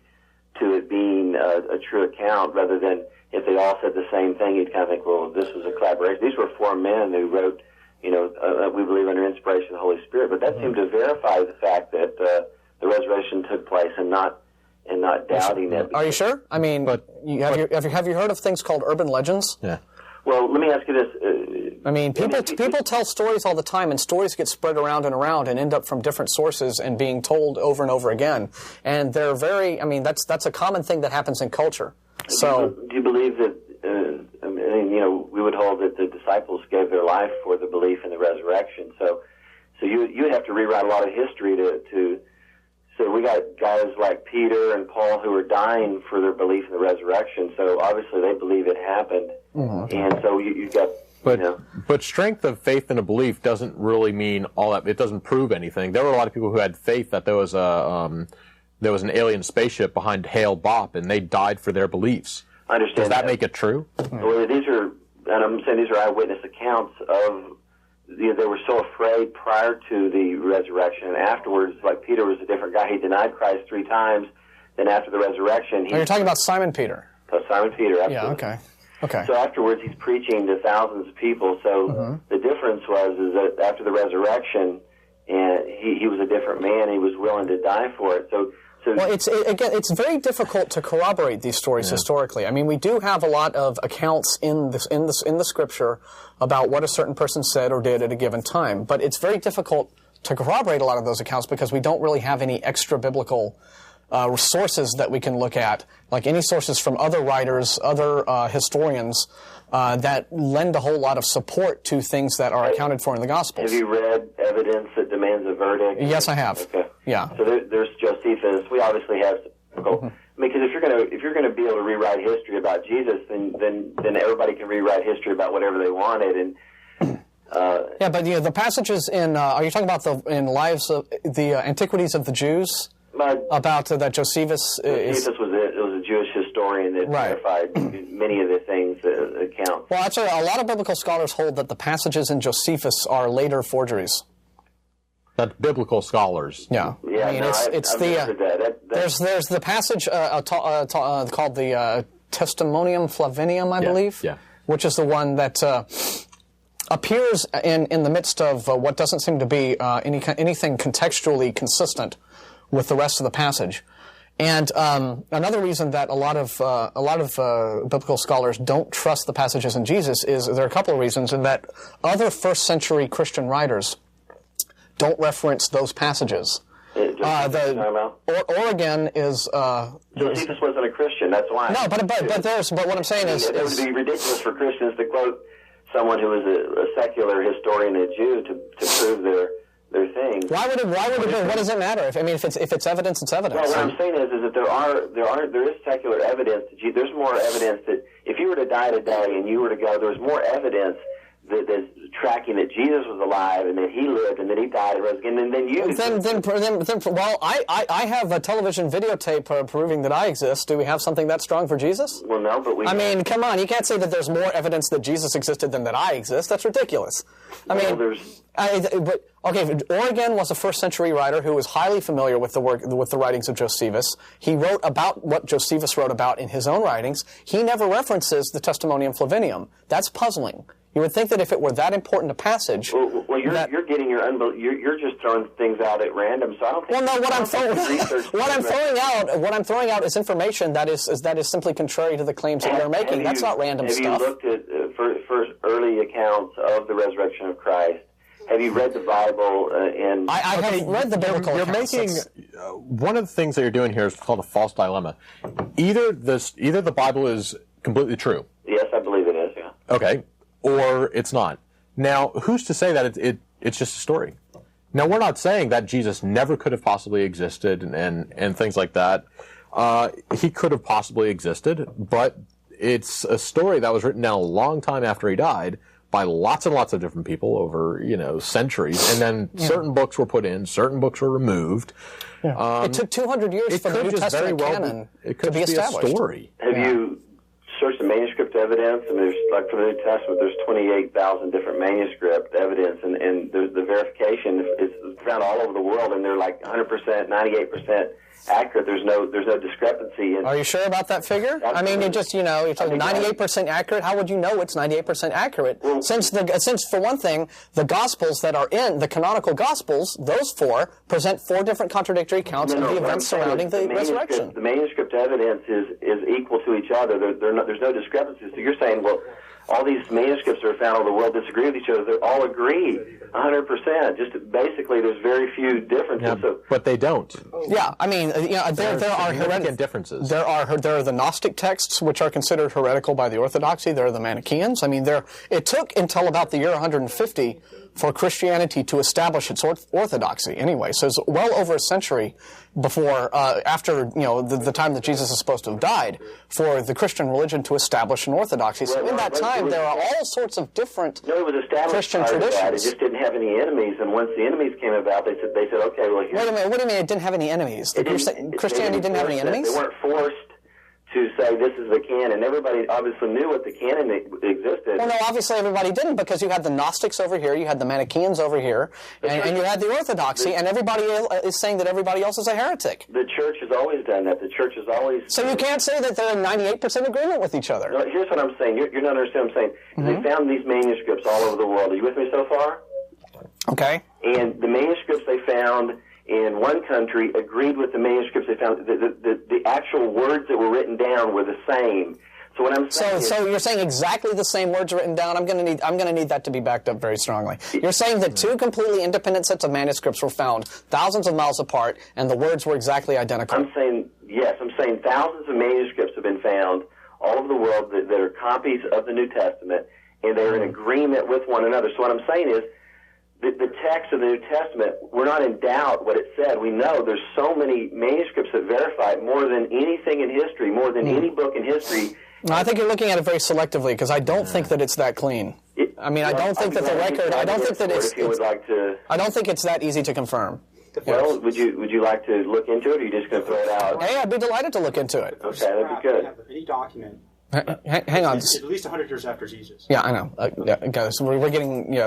to it being a true account, rather than if they all said the same thing, you'd kind of think, well, this was a collaboration. These were four men who wrote, we believe under inspiration of the Holy Spirit, but that seemed to verify the fact that the resurrection took place and not doubting it. Are you sure? I mean, have you heard of things called urban legends? Yeah. Well, let me ask you this. People tell stories all the time, and stories get spread around and end up from different sources and being told over and over again. And they're very, that's a common thing that happens in culture. So, do you believe that, we would hold that the disciples gave their life for the belief in the resurrection. So you would have to rewrite a lot of history so we got guys like Peter and Paul who are dying for their belief in the resurrection. So obviously they believe it happened. Mm-hmm. And so you've got... But strength of faith in a belief doesn't really mean all that. It doesn't prove anything. There were a lot of people who had faith that there was an alien spaceship behind Hale Bopp, and they died for their beliefs. I understand. Does that make it true? Well, I'm saying these are eyewitness accounts of... they were so afraid prior to the resurrection, and afterwards, like Peter was a different guy. He denied Christ 3 times. Then after the resurrection... you're talking about Simon Peter. Simon Peter, absolutely. Yeah, okay. So afterwards, he's preaching to thousands of people. So the difference is that after the resurrection, and he was a different man. He was willing to die for it. So well, it's very difficult to corroborate these stories historically. I mean, we do have a lot of accounts in the Scripture about what a certain person said or did at a given time, but it's very difficult to corroborate a lot of those accounts because we don't really have any extra biblical sources that we can look at, like any sources from other writers, other historians, that lend a whole lot of support to things that are accounted for in the Gospels. Have you read Evidence That Demands a Verdict? Yes, I have. Okay. Yeah. So there's Josephus. We obviously have. Because if you're gonna be able to rewrite history about Jesus, then everybody can rewrite history about whatever they wanted. And but the passages in are you talking about in Lives of the Antiquities of the Jews? About that Josephus was a Jewish historian that verified many of the things account. Well, actually, a lot of biblical scholars hold that the passages in Josephus are later forgeries. That's biblical scholars. Yeah. There's the passage called the Testimonium Flavinium, I believe. Yeah. Which is the one that appears in the midst of what doesn't seem to be anything contextually consistent with the rest of the passage. And another reason that a lot of biblical scholars don't trust the passages in Jesus is there are a couple of reasons, in that other first-century Christian writers don't reference those passages. Oregon is. Josephus wasn't a Christian. That's why. No, but what I'm saying is, it would be ridiculous for Christians to quote someone who is a secular historian, a Jew, to prove their thing. Why would it? What does it matter? If it's evidence, it's evidence. Well, what I'm saying is that there is secular evidence. There's more evidence that if you were to die today and you were to go, there's more evidence that's tracking that Jesus was alive and that he lived and that he died and rose again, and then you. Well, I have a television videotape proving that I exist. Do we have something that strong for Jesus? Well, no, but we. I mean, come on, you can't say that there's more evidence that Jesus existed than that I exist. That's ridiculous. Origen was a first-century writer who was highly familiar with the writings of Josephus. He wrote about what Josephus wrote about in his own writings. He never references the Testimonium Flavinium. That's puzzling. You would think that if it were that important a passage, you're getting you're just throwing things out at random. So I don't think. Well, no. What I'm throwing out is information that is simply contrary to the claims that you're making. That's not random stuff. Have you looked at first early accounts of the resurrection of Christ? Have you read the Bible? I have read the biblical accounts. You're making one of the things that you're doing here is called a false dilemma. Either the Bible is completely true. Yes, I believe it is. Yeah. Okay. Or it's not. Now, who's to say that it's just a story? Now, we're not saying that Jesus never could have possibly existed and things like that. He could have possibly existed, but it's a story that was written down a long time after he died by lots and lots of different people over, centuries. And then certain books were put in, certain books were removed. Yeah. It took 200 years for the New Testament canon to be established. A story. Have you searched the manuscript evidence? I mean, there's, like, for the New Testament, there's 28,000 different manuscript evidence, and the verification is found all over the world, and they're like 100%, 98% accurate. There's no discrepancy. Are you sure about that figure? I mean, you're talking 98% accurate. How would you know it's 98% accurate? Well, since for one thing, the Gospels that are in the canonical Gospels, those four present four different contradictory accounts of the events surrounding the resurrection. The manuscript evidence is equal to each other. There's no discrepancies. So you're saying, well, all these manuscripts that are found all over the world disagree with each other. They all agree 100%. Just basically, there's very few differences. Yeah, but they don't. Yeah, I mean, there are heretical differences. There are the Gnostic texts, which are considered heretical by the Orthodoxy. There are the Manichaeans. I mean, it took until about the year 150 for Christianity to establish its orthodoxy. Anyway, so it's well over a century before, after the time that Jesus is supposed to have died, for the Christian religion to establish an orthodosy. So in that time, there are all sorts of different Christian traditions. It just didn't have any enemies, and once the enemies came about, they said, okay, well, wait a minute. What do you mean it didn't have any enemies? Christianity didn't have any enemies? They weren't forced to say this is the canon. Everybody obviously knew what the canon existed. Well, no, obviously everybody didn't, because you had the Gnostics over here, you had the Manichaeans over here, and you had the Orthodoxy, and everybody is saying that everybody else is a heretic. The church has always done that. The church has always... So you can't say that they're in 98% agreement with each other. No, here's what I'm saying. You're not understanding what I'm saying. They found these manuscripts all over the world. Are you with me so far? Okay. And the manuscripts they found in one country agreed with the manuscripts they found. The actual words that were written down were the same. So what I'm saying so you're saying exactly the same words written down. I'm going to need that to be backed up very strongly. You're saying that two completely independent sets of manuscripts were found thousands of miles apart, and the words were exactly identical. I'm saying yes. I'm saying thousands of manuscripts have been found all over the world that are copies of the New Testament, and they're in agreement with one another. So what I'm saying is, the text of the New Testament, we're not in doubt what it said. We know there's so many manuscripts that verify it more than anything in history, more than any book in history. No, I think you're looking at it very selectively, because I don't think that it's that clean. I don't think that the record. I don't think that I don't think it's that easy to confirm. Well, would you like to look into it, or are you just going to throw it out? Hey, I'd be delighted to look into it. Okay, that'd be good. Any document. Hang on. It's at least 100 years after Jesus. Yeah, I know. Guys, we're getting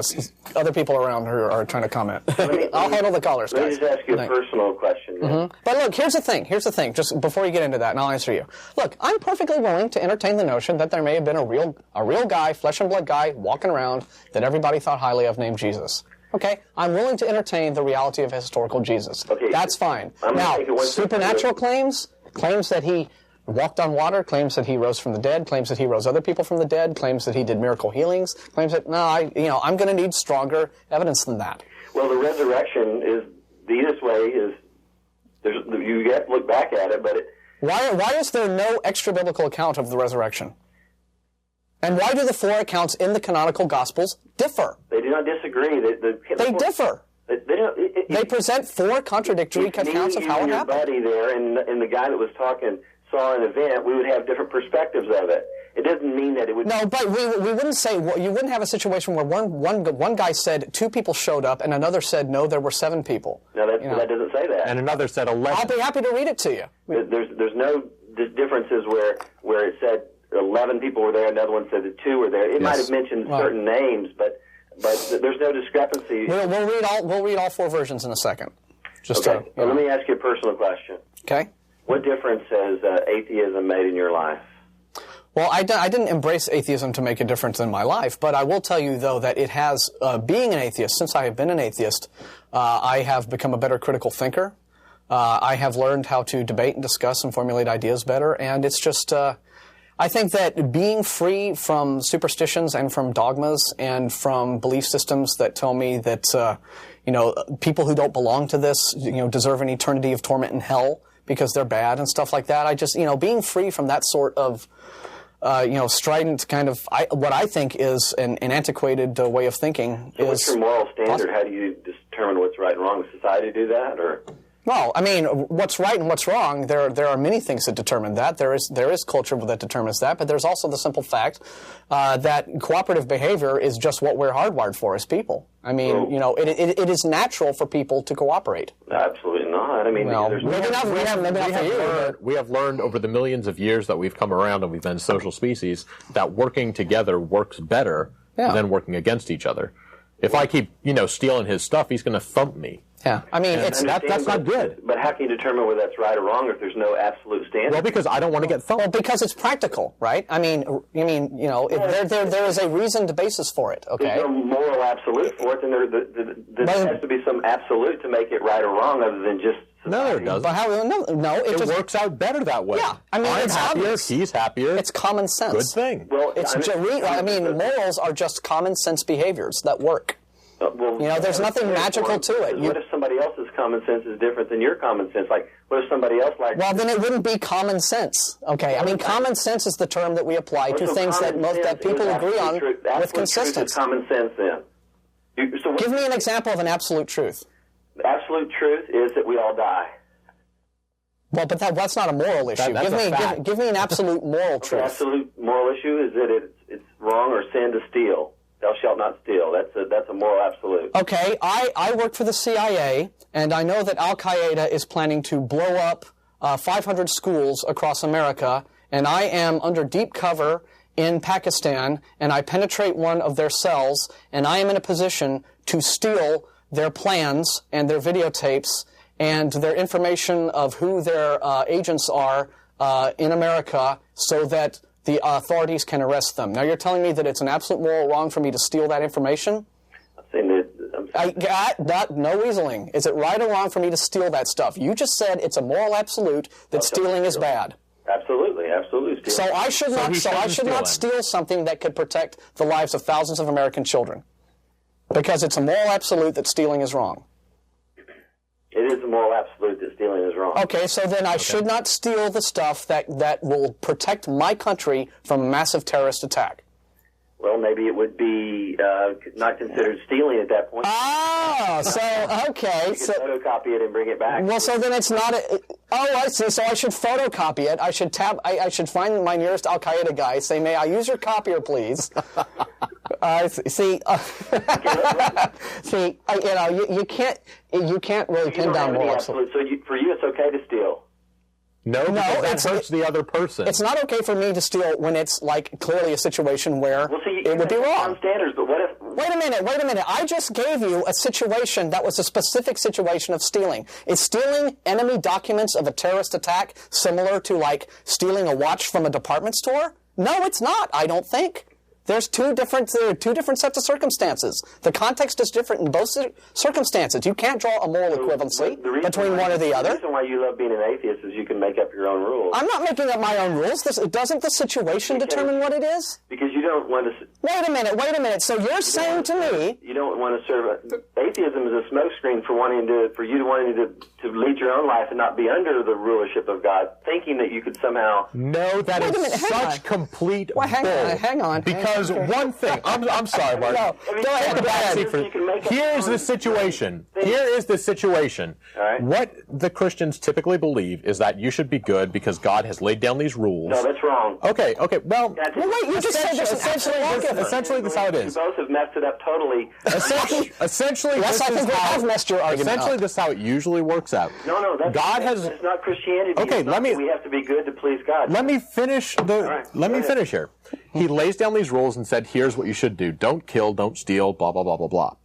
other people around who are trying to comment. I'll handle the callers, guys. Let me just ask you a personal question. But look, here's the thing. Just before you get into that, and I'll answer you. Look, I'm perfectly willing to entertain the notion that there may have been a real guy, flesh and blood guy, walking around that everybody thought highly of, named Jesus. Okay, I'm willing to entertain the reality of historical Jesus. Okay, that's fine. Now, supernatural claims. claims that he walked on water, claims that he rose from the dead, claims that he rose other people from the dead, claims that he did miracle healings, claims that, I'm going to need stronger evidence than that. Well, the resurrection is, the easiest way is, you have to look back at it, but Why is there no extra-biblical account of the resurrection? And why do the 4 accounts in the canonical Gospels differ? They do not disagree. They differ. They present 4 contradictory accounts of how it happened. If me, your buddy there, and the guy that was talking saw an event, we would have different perspectives of it. It doesn't mean that it would... No, but we wouldn't say... Well, you wouldn't have a situation where one guy said 2 people showed up, and another said, no, there were 7 people. No, that doesn't say that. And another said 11. I'll be happy to read it to you. There's no differences where it said 11 people were there, another one said that 2 were there. It might have mentioned certain names, but there's no discrepancy. We'll read all 4 versions in a second. Okay. Let me ask you a personal question. Okay. What difference has atheism made in your life? Well, I didn't embrace atheism to make a difference in my life, but I will tell you, though, that it has, being an atheist, since I have been an atheist, I have become a better critical thinker. I have learned how to debate and discuss and formulate ideas better, and it's just, I think that being free from superstitions and from dogmas and from belief systems that tell me that, people who don't belong to this, deserve an eternity of torment in hell because they're bad and stuff like that, I just, being free from that sort of, strident kind of, what I think is an antiquated way of thinking. So what's your moral standard? How do you determine what's right and wrong? Does society do that, or? Well, I mean, what's right and what's wrong, there are many things that determine that. There is culture that determines that, but there's also the simple fact that cooperative behavior is just what we're hardwired for as people. I mean, it is natural for people to cooperate. Absolutely not. I mean, we have learned over the millions of years that we've come around and we've been a social species that working together works better than working against each other. If I keep, stealing his stuff, he's going to thump me. Yeah, I mean, that's not good. But how can you determine whether that's right or wrong if there's no absolute standard? Well, because I don't want to get thumped. Well, because it's practical, right? I mean, there is a reasoned basis for it. Okay. There's no moral absolute for it, then there has to be some absolute to make it right or wrong, other than just. No, there doesn't. But it works out better that way. Yeah, I mean, it's happier, obvious. He's happier. It's common sense. Good thing. Well, morals are just common sense behaviors that work. There's nothing magical to it. What if somebody else's common sense is different than your common sense? Like, what if somebody else likes... Well, then it wouldn't be common sense. Okay, I mean, common sense is the term that we apply to things that people agree on with consistency. Common sense, then. Give me an example of an absolute truth. The absolute truth is that we all die. Well, but that's not a moral issue. Give me an absolute moral truth. The absolute moral issue is that it's wrong or sin to steal. Thou shalt not steal. That's a moral absolute. Okay, I work for the CIA, and I know that Al-Qaeda is planning to blow up 500 schools across America, and I am under deep cover in Pakistan, and I penetrate one of their cells, and I am in a position to steal their plans and their videotapes and their information of who their agents are in America so that the authorities can arrest them. Now, you're telling me that it's an absolute moral wrong for me to steal that information? I'm saying that... No weaseling. Is it right or wrong for me to steal that stuff? You just said it's a moral absolute that stealing is bad. Absolutely. So I should not steal something that could protect the lives of thousands of American children. Because it's a moral absolute that stealing is wrong. It is a moral absolute that stealing is wrong. Okay, so then I should not steal the stuff that will protect my country from a massive terrorist attack. Well, maybe it would be not considered stealing at that point. Okay. You could photocopy it and bring it back. Well, so then it's not I see. So I should photocopy it. I should find my nearest Al-Qaeda guy, say, may I use your copier, please? You can't really pin down moral absolute. So for you, it's okay to steal. No, that hurts the other person. It's not okay for me to steal when it's like clearly a situation where it would be wrong. Standards, but what if... Wait a minute. I just gave you a situation that was a specific situation of stealing. Is stealing enemy documents of a terrorist attack similar to like stealing a watch from a department store? No, it's not, I don't think. There's two different sets of circumstances. The context is different in both circumstances. You can't draw a moral equivalency between one or the other. The reason why you love being an atheist is you can make up your own rules. I'm not making up my own rules. Doesn't the situation determine what it is? Because you don't want to... Wait a minute. So you're saying to me... You don't want to serve... Atheism is a smokescreen for you wanting to lead your own life and not be under the rulership of God, thinking that you could somehow... No, that is such complete bull. Hang on. Because one thing... I'm sorry, Mark. No, go ahead. Here's the situation. Here is the situation. Right. What the Christians typically believe is that you should be good because God has laid down these rules. No, that's wrong. Okay. Well, wait, you just said there's essentially this is how it is. You both have messed it up totally. Essentially, yes, I think we have messed your argument Essentially, up. this is how it usually works out. No, that's not Christianity. Okay, we have to be good to please God. Let me finish finish here. He lays down these rules and said, here's what you should do. Don't kill, don't steal, blah, blah, blah, blah, blah.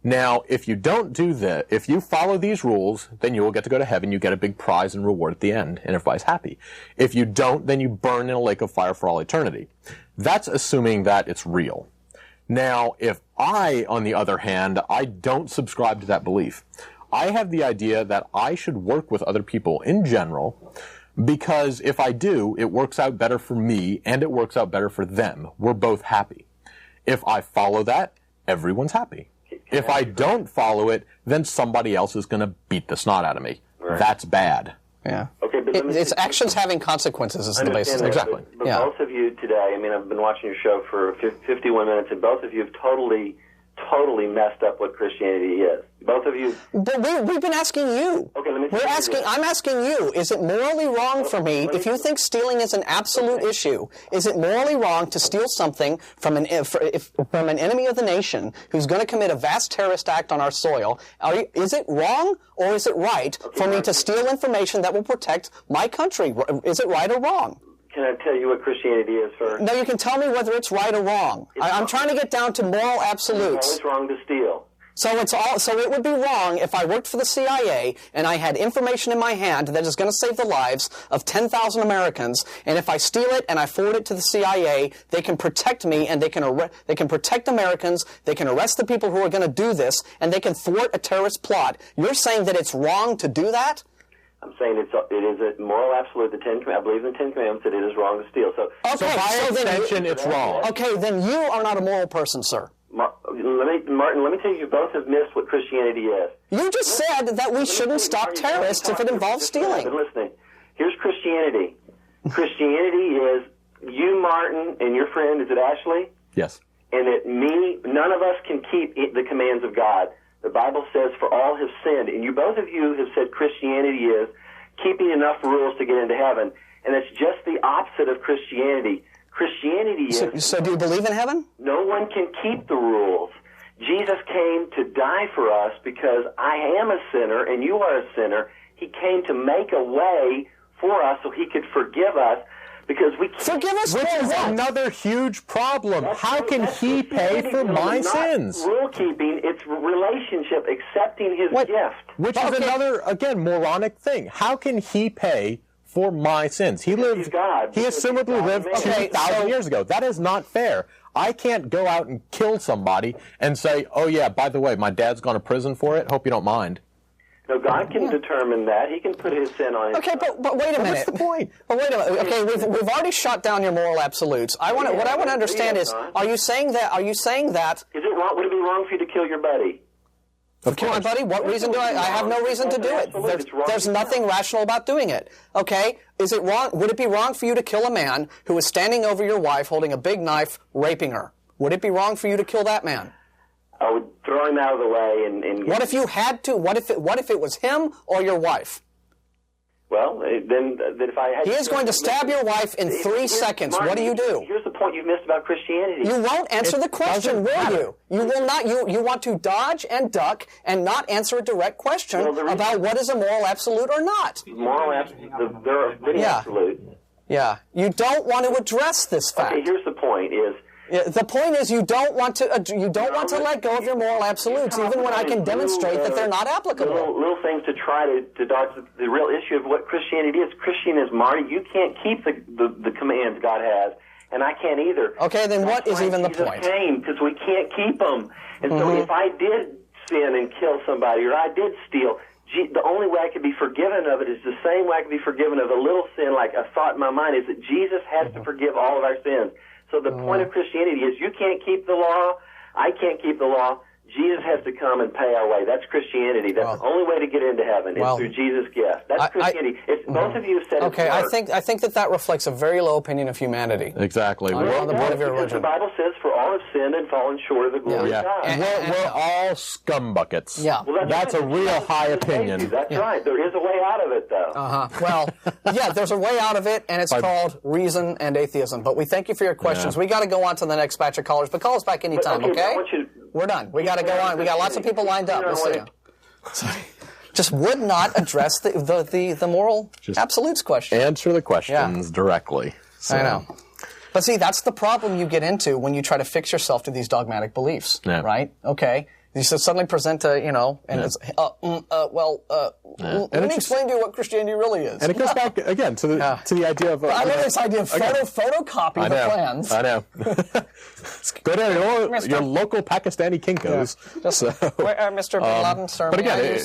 Now, if you don't do that, if you follow these rules, then you will get to go to heaven. You get a big prize and reward at the end, and everybody's happy. If you don't, then you burn in a lake of fire for all eternity. That's assuming that it's real. Now, if I, on the other hand, I don't subscribe to that belief. I have the idea that I should work with other people in general, because if I do, it works out better for me, and it works out better for them. We're both happy. If I follow that, everyone's happy. If I don't follow it, then somebody else is going to beat the snot out of me. Right. That's bad. Yeah. Okay, but it's actions having consequences is the basis. Exactly. But both of you today, I've been watching your show for 51 minutes, and both of you have totally messed up what Christianity is. Both of you. But we've been asking you. Okay, let me. I'm asking you. Is it morally wrong for me if you think stealing is an absolute issue? Is it morally wrong to steal something from an enemy of the nation who's going to commit a vast terrorist act on our soil? Is it wrong or is it right for me to steal information that will protect my country? Is it right or wrong? Can I tell you what Christianity is first? No, you can tell me whether it's right or wrong. I'm trying to get down to moral absolutes. It's always wrong to steal. So it would be wrong if I worked for the CIA and I had information in my hand that is going to save the lives of 10,000 Americans, and if I steal it and I forward it to the CIA, they can protect me and they can protect Americans, they can arrest the people who are going to do this, and they can thwart a terrorist plot. You're saying that it's wrong to do that? I'm saying it is a moral absolute. I believe in the Ten Commandments that it is wrong to steal. So by extension, it's wrong. Okay, then you are not a moral person, sir. Martin, let me tell you both have missed what Christianity is. You just said that we shouldn't stop terrorists if it involves stealing. But listening. Here's Christianity. Christianity is you, Martin, and your friend, is it Ashley? Yes. And that none of us can keep the commands of God. The Bible says, for all have sinned. And both of you have said Christianity is keeping enough rules to get into heaven. And it's just the opposite of Christianity. Christianity is... So do you believe in heaven? No one can keep the rules. Jesus came to die for us because I am a sinner and you are a sinner. He came to make a way for us so he could forgive us because we can't... Forgive us Which for is what? another huge problem. How can he pay for my sins? It's not rule-keeping, it's relationship, accepting his gift. Which is another, again, moronic thing. How can he pay for my sins? He assumedly lived 2,000 years ago. That is not fair. I can't go out and kill somebody and say, oh yeah, by the way, my dad's gone to prison for it. Hope you don't mind. No, God can determine that. He can put his sin on his... Okay, but wait a minute. What's the point? But wait a minute. Okay, we've already shot down your moral absolutes. What I want to understand is, are you saying that? Is it wrong? Would it be wrong for you to kill your buddy? Kill my buddy? What reason do I have no reason to do it. There's nothing rational about doing it. Okay? Is it wrong? Would it be wrong for you to kill a man who is standing over your wife holding a big knife, raping her? Would it be wrong for you to kill that man? I would throw him out of the way and what if you had to? What if it was him or your wife? Well, then if I had... He is going to stab your wife in 3 seconds. Martin, what do you do? Here's the point you've missed about Christianity. You won't answer the question, will you? You will not. You want to dodge and duck and not answer a direct question about what is a moral absolute or not. Moral absolute. There are many absolute. Yeah. You don't want to address this fact. Okay, here's the point is... the point is you don't want to let go of your moral absolutes, even when I can demonstrate that they're not applicable. Little things to try to dodge the real issue of what Christianity is. Christian is, Marty, you can't keep the commands God has. and I can't either. Okay, then what is even the point? Jesus came, because we can't keep them. And so if I did sin and kill somebody, or I did steal, the only way I could be forgiven of it is the same way I could be forgiven of a little sin, like a thought in my mind, is that Jesus has to forgive all of our sins. So the point of Christianity is you can't keep the law, I can't keep the law, Jesus has to come and pay our way. That's Christianity. That's the only way to get into heaven is through Jesus' gift. That's Christianity. Both of you have said it. Okay, I think that reflects a very low opinion of humanity. Exactly. On the board of your because religion. the Bible says, "For all have sinned and fallen short of the glory of God." We're all scum buckets. Yeah. Well, that's a real high opinion. That's right. There is a way out of it, though. Well, yeah, there's a way out of it, and it's called reason and atheism. But we thank you for your questions. We got to go on to the next batch of callers, but call us back anytime, okay? I want you to, we're done. We got to go on. We got lots of people lined up. We'll see you. Sorry. Just would not address the moral absolutes question. Answer the questions directly. So. I know. But see, that's the problem you get into when you try to fix yourself to these dogmatic beliefs, right? Okay. You suddenly present a, and it's, let me explain to you what Christianity really is. And it goes back, again, to the idea of... I know this idea of photocopy the plans. I know. Go down to your local Pakistani Kinkos. Mr. Bin Laden, sir. But again,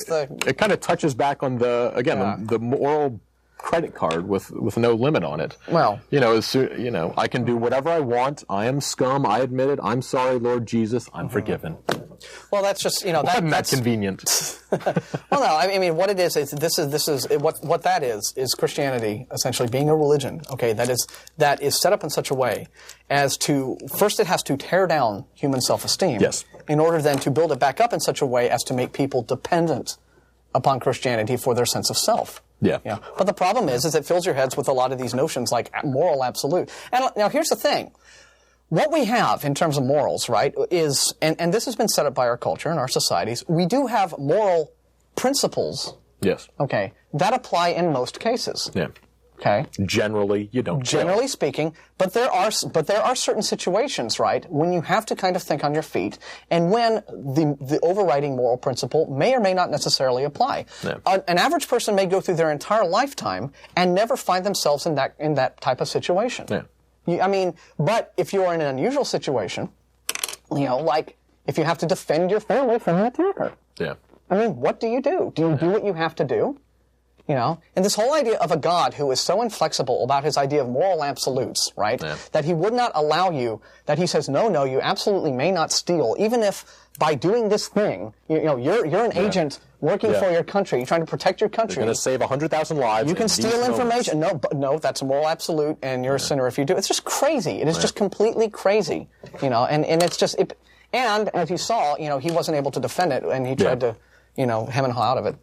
it kind of touches back on the moral credit card with no limit on it. Well, I can do whatever I want. I am scum. I admit it. I'm sorry, Lord Jesus. I'm forgiven. Well, that's just that's convenient. Well, no, I mean what it is this is what that is Christianity essentially being a religion. Okay, that is set up in such a way as to first it has to tear down human self-esteem. Yes. In order then to build it back up in such a way as to make people dependent upon Christianity for their sense of self. Yeah. But the problem is it fills your heads with a lot of these notions like moral absolute. And now here's the thing. What we have in terms of morals, right, is, and this has been set up by our culture and our societies, we do have moral principles. Yes. Okay. That apply in most cases. Yeah. Okay. Generally, you don't. Generally speaking, but there are certain situations, right, when you have to kind of think on your feet, and when the overriding moral principle may or may not necessarily apply. Yeah. An average person may go through their entire lifetime and never find themselves in that type of situation. Yeah. But if you are in an unusual situation, like if you have to defend your family from an attacker. Yeah. What do you do? Do you do what you have to do? And this whole idea of a God who is so inflexible about his idea of moral absolutes, right? Yeah. That he would not allow you, that he says, no, you absolutely may not steal, even if by doing this thing, you're an agent working for your country, you're trying to protect your country. You're going to save 100,000 lives. You can steal information. No, that's a moral absolute, and you're a sinner if you do. It's just crazy. It is just completely crazy, and it's just, and as you saw, he wasn't able to defend it, and he tried to, hem and haw out of it.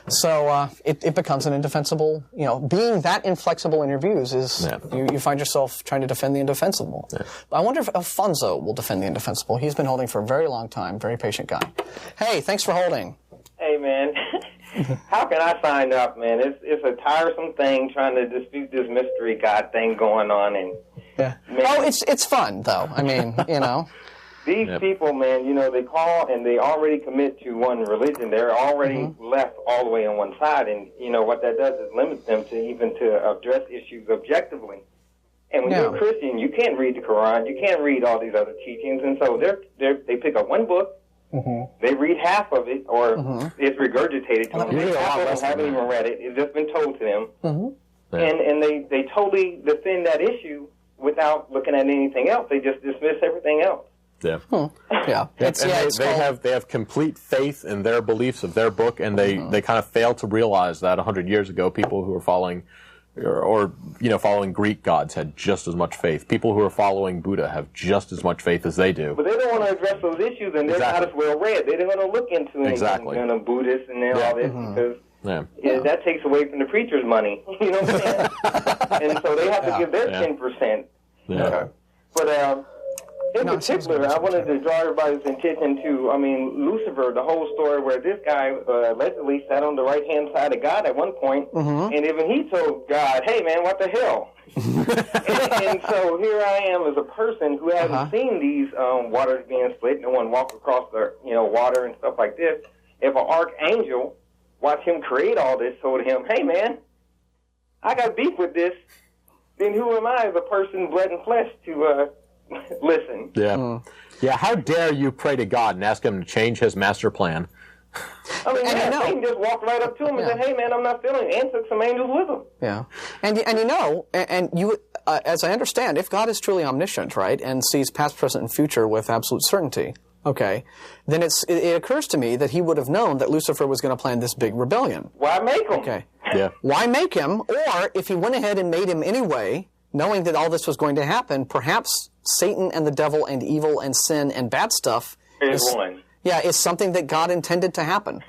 So it becomes an indefensible, being that inflexible in your views is, you find yourself trying to defend the indefensible. Yeah. I wonder if Alfonzo will defend the indefensible. He's been holding for a very long time, very patient guy. Hey, thanks for holding. Hey, man. How can I sign up, man? It's a tiresome thing trying to dispute this mystery God thing going on. And man, it's fun, though. These people, man, they call and they already commit to one religion. They're already left all the way on one side. And, what that does is limit them to address issues objectively. And when you're a Christian, you can't read the Quran. You can't read all these other teachings. And so they pick up one book. They read half of it, or it's regurgitated to them. Half of them haven't even read it. It's just been told to them. And they totally defend that issue without looking at anything else. They just dismiss everything else. Yeah. Yeah. They have complete faith in their beliefs of their book, and they kind of fail to realize that 100 years ago, people who were following following Greek gods had just as much faith. People who are following Buddha have just as much faith as they do. But they don't want to address those issues, and they're not as well read. They don't want to look into anything, Buddhist and all this, because that takes away from the preacher's money. You know what I'm saying? And so they have to give their 10%. Yeah. But in particular, I wanted to draw everybody's attention to, Lucifer, the whole story where this guy allegedly sat on the right-hand side of God at one point, and even he told God, hey, man, what the hell? and so here I am as a person who hasn't seen these waters being split, no one walk across the water and stuff like this. If an archangel watched him create all this, told him, hey, man, I got beef with this. then who am I as a person, blood and flesh, to listen? Yeah. Yeah, how dare you pray to God and ask him to change his master plan? I mean, Satan just walked right up to him and said, "Hey, man, I'm not feeling it," and took some angels with him. Yeah. And you as I understand, if God is truly omniscient, right, and sees past, present, and future with absolute certainty, okay, then it occurs to me that he would have known that Lucifer was going to plan this big rebellion. Why make him? Okay. Yeah. Why make him? Or if he went ahead and made him anyway, knowing that all this was going to happen, perhaps Satan and the devil and evil and sin and bad stuff is one. Yeah, it's something that God intended to happen.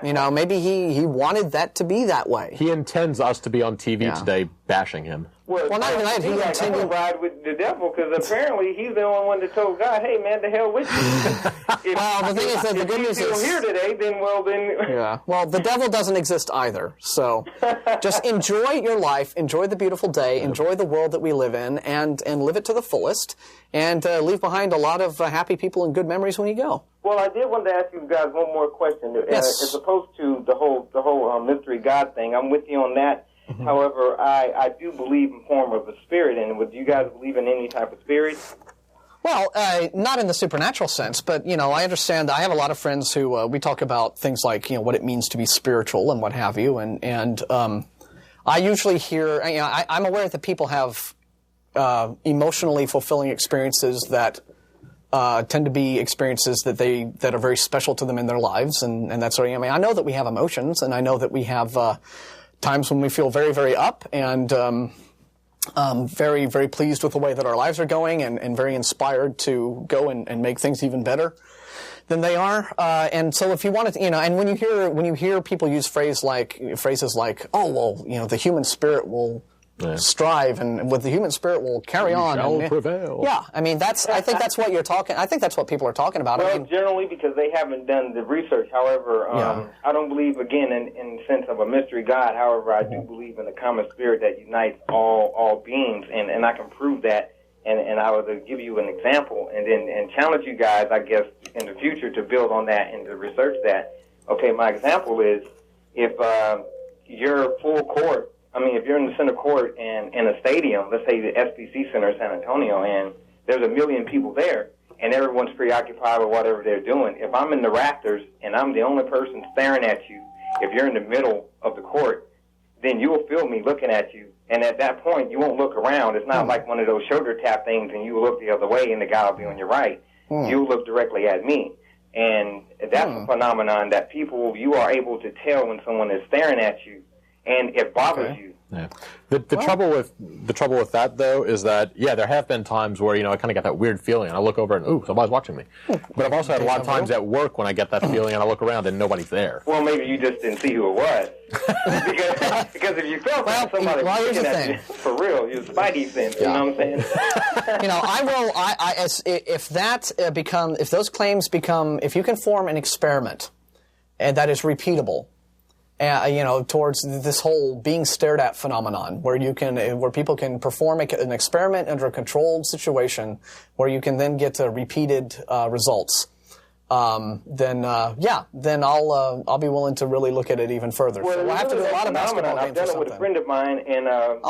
Maybe he wanted that to be that way. He intends us to be on TV today bashing him. Well, not even that. He I'm going to ride with the devil because apparently he's the only one that told God, "Hey, man, the hell with you." Well, the thing is that the good news is here today. Then. Yeah. Well, the devil doesn't exist either. So, just enjoy your life, enjoy the beautiful day, enjoy the world that we live in, and live it to the fullest, and leave behind a lot of happy people and good memories when you go. Well, I did want to ask you guys one more question. Yes. As opposed to the whole mystery God thing, I'm with you on that. Mm-hmm. However, I do believe in form of a spirit, and would you guys believe in any type of spirit? Well, not in the supernatural sense, but, I understand. I have a lot of friends who we talk about things like, what it means to be spiritual and what have you, and I usually hear, I'm aware that people have emotionally fulfilling experiences that tend to be experiences that are very special to them in their lives, and that sort of. I know that we have emotions, and I know that we have times when we feel very, very up and very, very pleased with the way that our lives are going, and very inspired to go and make things even better than they are. And so, if you want to, and when you hear people use phrases like, "Oh, well, the human spirit will." Strive, and with the human spirit will carry on. Shall prevail. Yeah, I think that's what you're talking. I think that's what people are talking about. Well, generally because they haven't done the research. However, I don't believe again in the sense of a mystery God. However, I do believe in a common spirit that unites all beings, and I can prove that. And I would give you an example, and challenge you guys, I guess, in the future to build on that and to research that. Okay, my example is if you're full court. If you're in the center court and in a stadium, let's say the SBC Center in San Antonio, and there's 1 million people there, and everyone's preoccupied with whatever they're doing. If I'm in the rafters and I'm the only person staring at you, if you're in the middle of the court, then you'll feel me looking at you. And at that point, you won't look around. It's not like one of those shoulder tap things, and you look the other way, and the guy will be on your right. You'll look directly at me. And that's a phenomenon that you are able to tell when someone is staring at you. And it bothers you. Yeah. The trouble with that though is that there have been times where I kind of get that weird feeling and I look over and somebody's watching me. But I've also had a lot of times at work when I get that feeling and I look around and nobody's there. Well, maybe you just didn't see who it was. because if you felt that somebody was looking at you for real, your spidey sense. You know what I'm saying? If those claims become, if you can form an experiment and that is repeatable. Towards this whole being stared at phenomenon, where people can perform an experiment under a controlled situation, where you can then get repeated results. Then I'll be willing to really look at it even further. Well, so we'll have to do a lot of basketball games. I've done it with a friend of mine, and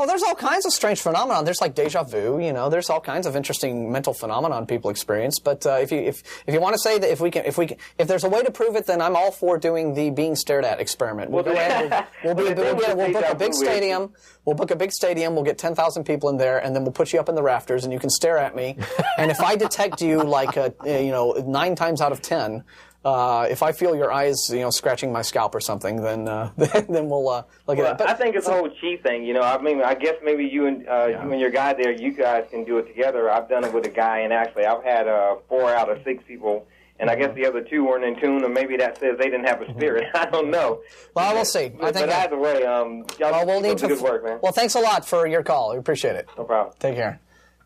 there's all kinds of strange phenomena. There's like deja vu. There's all kinds of interesting mental phenomenon people experience. But if you want to say that if there's a way to prove it, then I'm all for doing the being stared at experiment. We'll book a big stadium. We'll book a big stadium. We'll get 10,000 people in there, and then we'll put you up in the rafters, and you can stare at me. And if I detect you 9 times out of 10, if I feel your eyes, scratching my scalp or something, then we'll look at it. But I think it's a whole chi thing. I guess maybe you and your guy there, you guys can do it together. I've done it with a guy, and actually, I've had 4 out of 6 people. And I guess the other 2 weren't in tune, or maybe that says they didn't have a spirit. I don't know. Well, we'll see. But either way, y'all keep up the good work, man. Well, thanks a lot for your call. We appreciate it. No problem. Take care.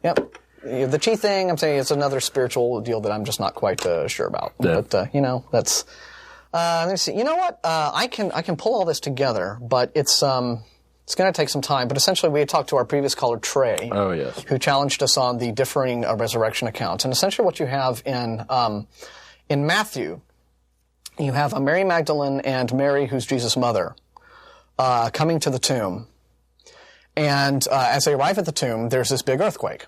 Yep. The chi thing, I'm saying, it's another spiritual deal that I'm just not quite sure about. Yeah. But that's. Let me see. You know what? I can pull all this together, but it's going to take some time. But essentially, we had talked to our previous caller, Trey. Oh, yes. Who challenged us on the differing resurrection accounts. And essentially, what you have in Matthew, you have Mary Magdalene and Mary, who's Jesus' mother, coming to the tomb. And as they arrive at the tomb, there's this big earthquake.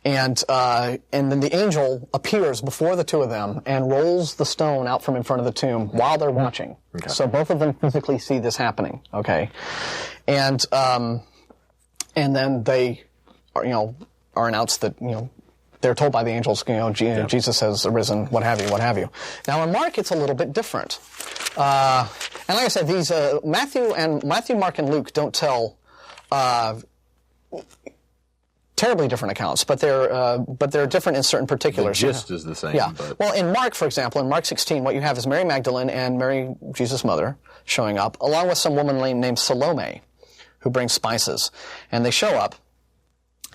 And then the angel appears before the two of them and rolls the stone out from in front of the tomb while they're watching. Okay. So both of them physically see this happening. Okay. And then they are announced that, they're told by the angels, Jesus has arisen, what have you. Now in Mark, it's a little bit different. And like I said, these Matthew, Mark, and Luke don't tell terribly different accounts, but they're different in certain particulars. The gist is the same. Yeah. But... Well, in Mark, for example, in Mark 16, what you have is Mary Magdalene and Mary, Jesus' mother, showing up, along with some woman named Salome, who brings spices. And they show up,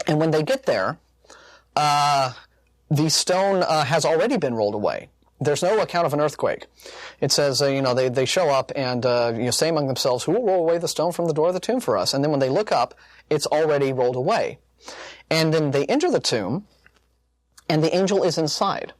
and when they get there, the stone has already been rolled away. There's no account of an earthquake. It says, they show up and say among themselves, who will roll away the stone from the door of the tomb for us? And then when they look up, it's already rolled away. And then they enter the tomb, and the angel is inside.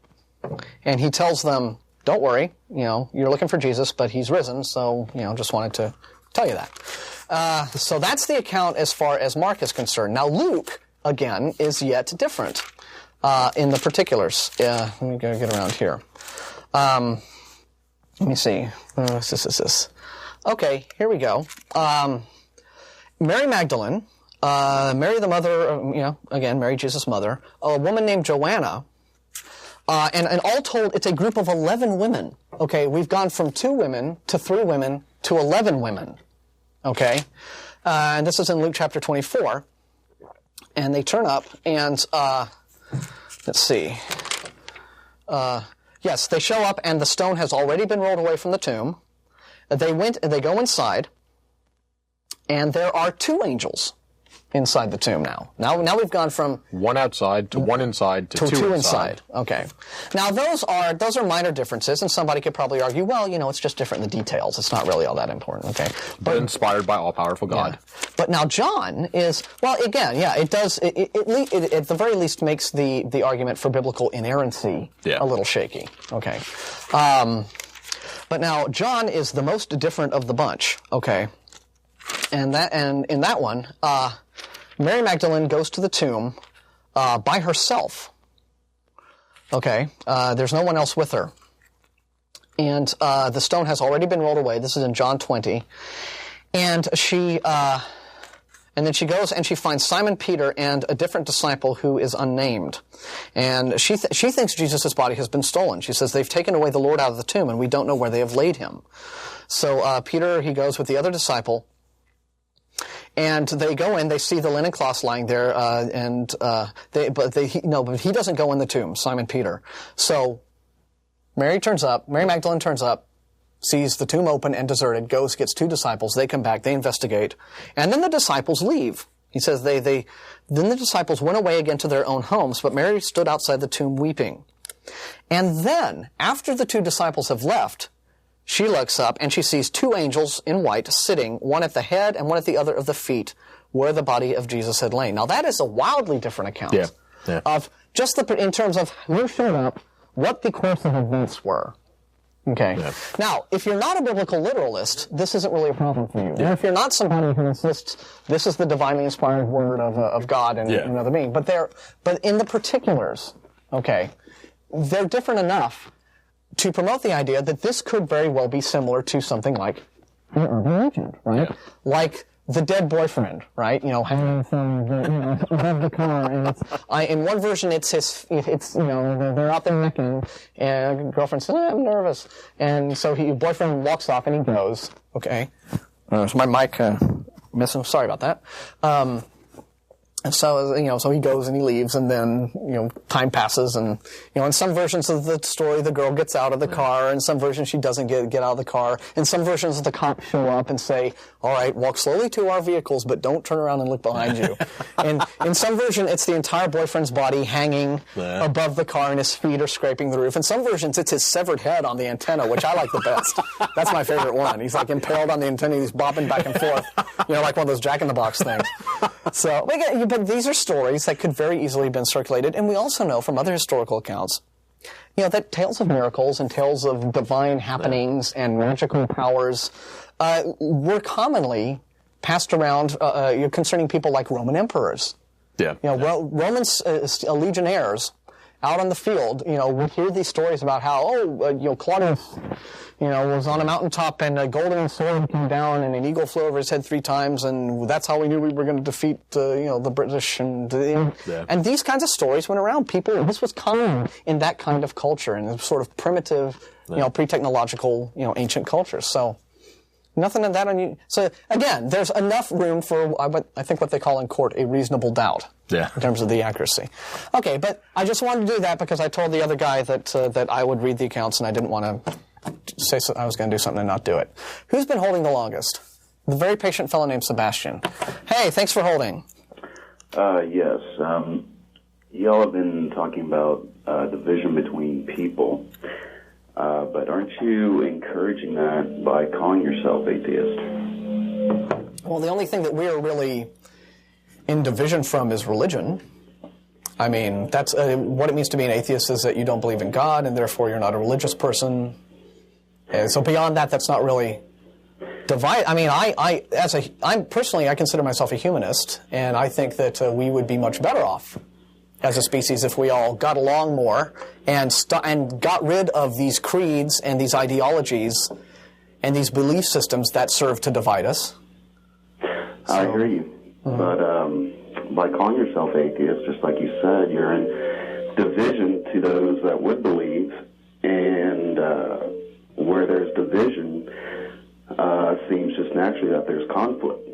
And he tells them, don't worry, you're looking for Jesus, but he's risen, so, just wanted to tell you that. So that's the account as far as Mark is concerned. Now Luke, again, is yet different in the particulars. Let me get around here. Let me see. This. Okay, here we go. Mary Magdalene, Mary the mother, again, Mary Jesus' mother, a woman named Joanna, and all told, it's a group of 11 women. Okay, we've gone from 2 women to 3 women to 11 women. Okay, and this is in Luke chapter 24. And they turn up, and let's see. Yes, they show up, and the stone has already been rolled away from the tomb. They go inside, and there are 2 angels inside the tomb now. Now we've gone from 1 outside to 1 inside to 2 inside. Okay. Now those are minor differences, and somebody could probably argue, well, it's just different in the details. It's not really all that important. Okay. But inspired by all-powerful God. Yeah. But now John is, well, again, yeah, it does. It at the very least makes the argument for biblical inerrancy a little shaky. Okay. But now John is the most different of the bunch. Okay. And in that one, Mary Magdalene goes to the tomb by herself. Okay, there's no one else with her. And the stone has already been rolled away. This is in John 20. And then she goes and she finds Simon Peter and a different disciple who is unnamed. And she thinks Jesus' body has been stolen. She says, they've taken away the Lord out of the tomb, and we don't know where they have laid him. So Peter, he goes with the other disciple, and they go in, they see the linen cloths lying there, but he doesn't go in the tomb, Simon Peter. So Mary Magdalene turns up, sees the tomb open and deserted, goes, gets 2 disciples, they come back, they investigate, and then the disciples leave. He says then the disciples went away again to their own homes, but Mary stood outside the tomb weeping. And then, after the 2 disciples have left, she looks up and she sees 2 angels in white sitting, one at the head and one at the other of the feet, where the body of Jesus had lain. Now that is a wildly different account of just in terms of who showed up, what the course of events were. Okay. Yeah. Now, if you're not a biblical literalist, this isn't really a problem for you. Yeah. And if you're not somebody who insists this is the divinely inspired word of God and another being, but in the particulars, okay, they're different enough to promote the idea that this could very well be similar to something like an urban legend, right? Yeah. Like the dead boyfriend, right? Hanging from above the car, and in one version it's they're out there necking, and girlfriend says, I'm nervous, and so boyfriend walks off and he goes. Okay, so my mic missing. Sorry about that. And so, so he goes and he leaves, and then, time passes, and, in some versions of the story, the girl gets out of the car, in some versions she doesn't get out of the car, in some versions the cops show up and say, all right, walk slowly to our vehicles, but don't turn around and look behind you. And in some version, it's the entire boyfriend's body hanging above the car, and his feet are scraping the roof. In some versions, it's his severed head on the antenna, which I like the best. That's my favorite one. He's like impaled on the antenna, he's bopping back and forth, like one of those Jack-in-the-Box things. So, but these are stories that could very easily have been circulated, and we also know from other historical accounts, that tales of miracles and tales of divine happenings and magical powers were commonly passed around concerning people like Roman emperors. Yeah. Romans legionnaires out on the field, would hear these stories about how, Claudius, was on a mountaintop and a golden sword came down and an eagle flew over his head 3 times, and that's how we knew we were going to defeat, the British. And these kinds of stories went around. This was common in that kind of culture, in a sort of primitive, pre-technological, ancient culture. So nothing in that on you. So again, there's enough room for, I think what they call in court, a reasonable doubt. Yeah. In terms of the accuracy. Okay, but I just wanted to do that because I told the other guy that I would read the accounts, and I didn't want to say I was going to do something and not do it. Who's been holding the longest? The very patient fellow named Sebastian. Hey, thanks for holding. Yes. Y'all have been talking about division between people, but aren't you encouraging that by calling yourself atheist? Well, the only thing that we are really in division from is religion. I mean, that's what it means to be an atheist is that you don't believe in God, and therefore you're not a religious person. And so beyond that, that's not really divide. I mean, I'm personally, I consider myself a humanist, and I think that we would be much better off as a species if we all got along more and got rid of these creeds and these ideologies and these belief systems that serve to divide us. I hear you. But by calling yourself atheist, just like you said, you're in division to those that would believe, and where there's division, seems just naturally that there's conflict.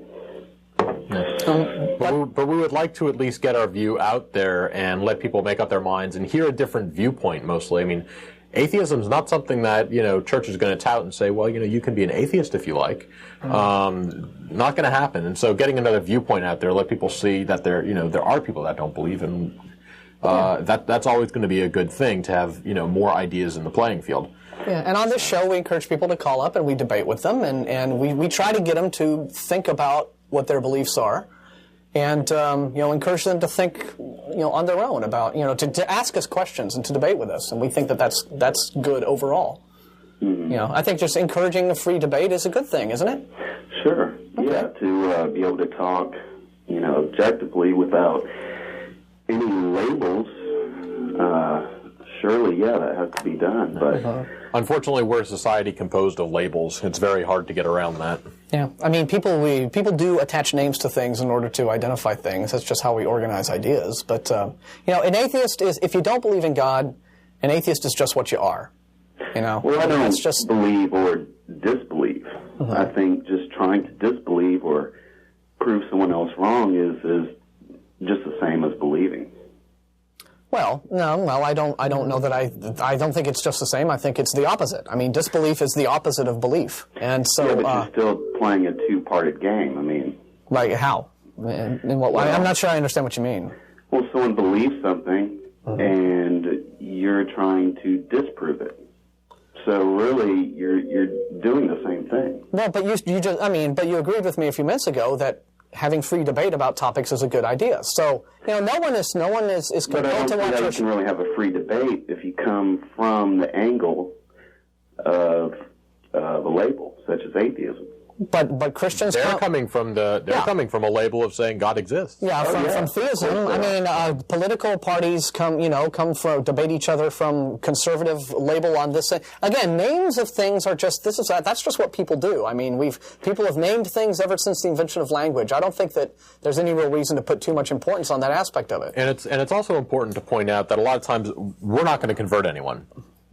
But we would like to at least get our view out there and let people make up their minds and hear a different viewpoint mostly. I mean, atheism is not something that, church is going to tout and say, well, you can be an atheist if you like. Not going to happen. And so getting another viewpoint out there, let people see that there are people that don't believe, and that's always going to be a good thing to have, more ideas in the playing field. Yeah, and on this show, we encourage people to call up and we debate with them, and we try to get them to think about what their beliefs are, and encourage them to think on their own about to ask us questions and to debate with us, and we think that that's good overall. I think just encouraging a free debate is a good thing, isn't it? Sure. Okay. Yeah, to be able to talk objectively without any labels. Surely, that has to be done. But unfortunately, we're a society composed of labels. It's very hard to get around that. Yeah, I mean, people do attach names to things in order to identify things. That's just how we organize ideas. But an atheist is, if you don't believe in God, an atheist is just what you are. Well, I don't just believe or disbelieve. I think just trying to disbelieve or prove someone else wrong is just the same as believing. Well, no, I don't know that I don't think it's just the same. I think it's the opposite. I mean, disbelief is the opposite of belief. And so... Yeah, but you're still playing a two-parted game, I mean... Like, how? In what way? I'm not sure I understand what you mean. Well, someone believes something, and you're trying to disprove it. So really, you're doing the same thing. Well, but you agreed with me a few minutes ago that having free debate about topics is a good idea. So, no one is compelled to want to... You can really have a free debate if you come from the angle of a label, such as atheism. But Christians... They're coming from a label of saying God exists. Yeah, from theism. I mean, political parties come from debate each other from conservative label on this. Again, names of things are just that's just what people do. I mean, people have named things ever since the invention of language. I don't think that there's any real reason to put too much importance on that aspect of it. And it's also important to point out that a lot of times we're not going to convert anyone.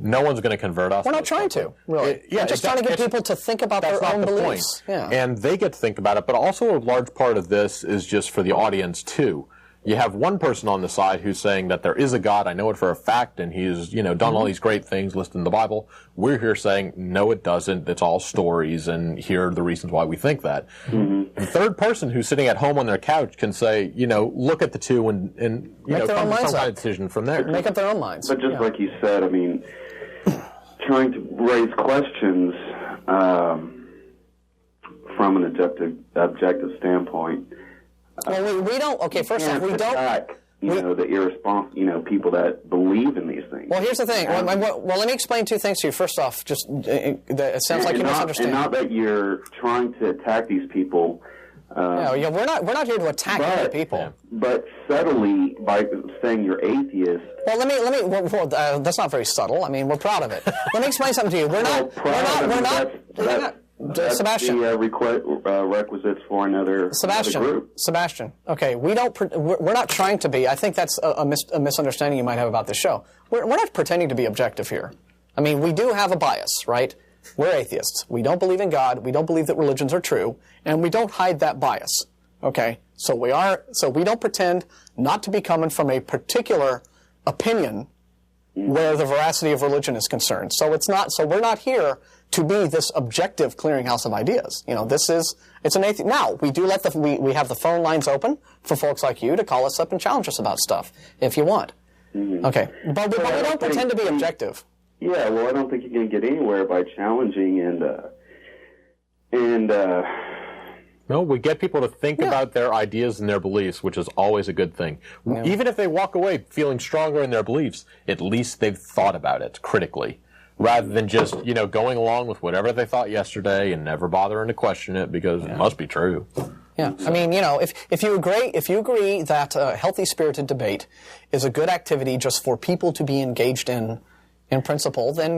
No one's going to convert us. We're not trying to, really. We're just trying to get people to think about their own beliefs. Yeah. And they get to think about it, but also a large part of this is just for the audience, too. You have one person on the side who's saying that there is a God, I know it for a fact, and he's, done all these great things listed in the Bible. We're here saying, no, it doesn't. It's all stories, and here are the reasons why we think that. The third person who's sitting at home on their couch can say, look at the two and make their own minds some kind of decision from there. Make up their own minds. But just like you said, I mean... trying to raise questions from an objective standpoint. Well, we don't. Okay, first off, we don't. The irresponsible, people that believe in these things. Well, here's the thing. Well, let me explain two things to you. First off, it sounds like you misunderstand. And not that you're trying to attack these people We're not here to attack other people. But subtly, by saying you're atheist. Well, let me. That's not very subtle. I mean, we're proud of it. Let me explain something to you. We're not. That's Sebastian. The requisites for another group. Sebastian. Okay, we're not trying to be. I think that's a misunderstanding you might have about the show. We're not pretending to be objective here. I mean, we do have a bias, right? We're atheists. We don't believe in God. We don't believe that religions are true, and we don't hide that bias. Okay, so we don't pretend not to be coming from a particular opinion where the veracity of religion is concerned. So we're not here to be this objective clearinghouse of ideas. It's an atheist. Now, we do we have the phone lines open for folks like you to call us up and challenge us about stuff if you want. Mm-hmm. Okay, but we don't pretend to be objective. Yeah, well, I don't think you're going to get anywhere by challenging No, we get people to think about their ideas and their beliefs, which is always a good thing. Yeah. Even if they walk away feeling stronger in their beliefs, at least they've thought about it critically, rather than just, going along with whatever they thought yesterday and never bothering to question it because it must be true. Yeah, I mean, if you agree that healthy spirited debate is a good activity just for people to be engaged in principle, then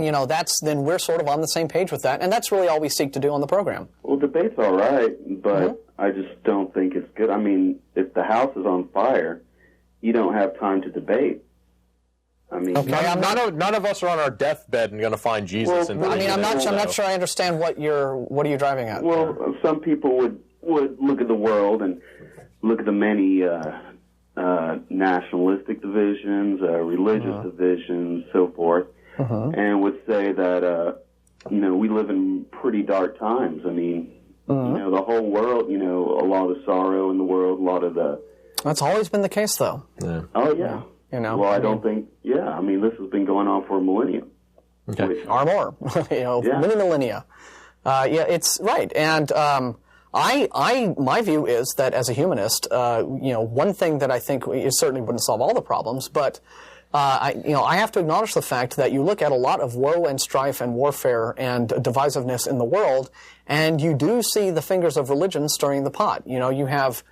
then we're sort of on the same page with that, and that's really all we seek to do on the program. Well, debate's all right, but I just don't think it's good. I mean, if the house is on fire, you don't have time to debate. I mean, none of us are on our deathbed and going to find Jesus. I'm not sure I understand what are you driving at. Well, some people would look at the world and look at the many nationalistic divisions, religious divisions, so forth. And would say that, we live in pretty dark times. I mean, the whole world, a lot of sorrow in the world, a lot of the... That's always been the case, though. Yeah. Oh, yeah. Well, I don't think... Yeah, I mean, this has been going on for a millennium. Okay. Or more. Many millennia. It's right. And my view is that as a humanist, one thing that I think it certainly wouldn't solve all the problems, but... I have to acknowledge the fact that you look at a lot of woe and strife and warfare and divisiveness in the world, and you do see the fingers of religion stirring the pot. You have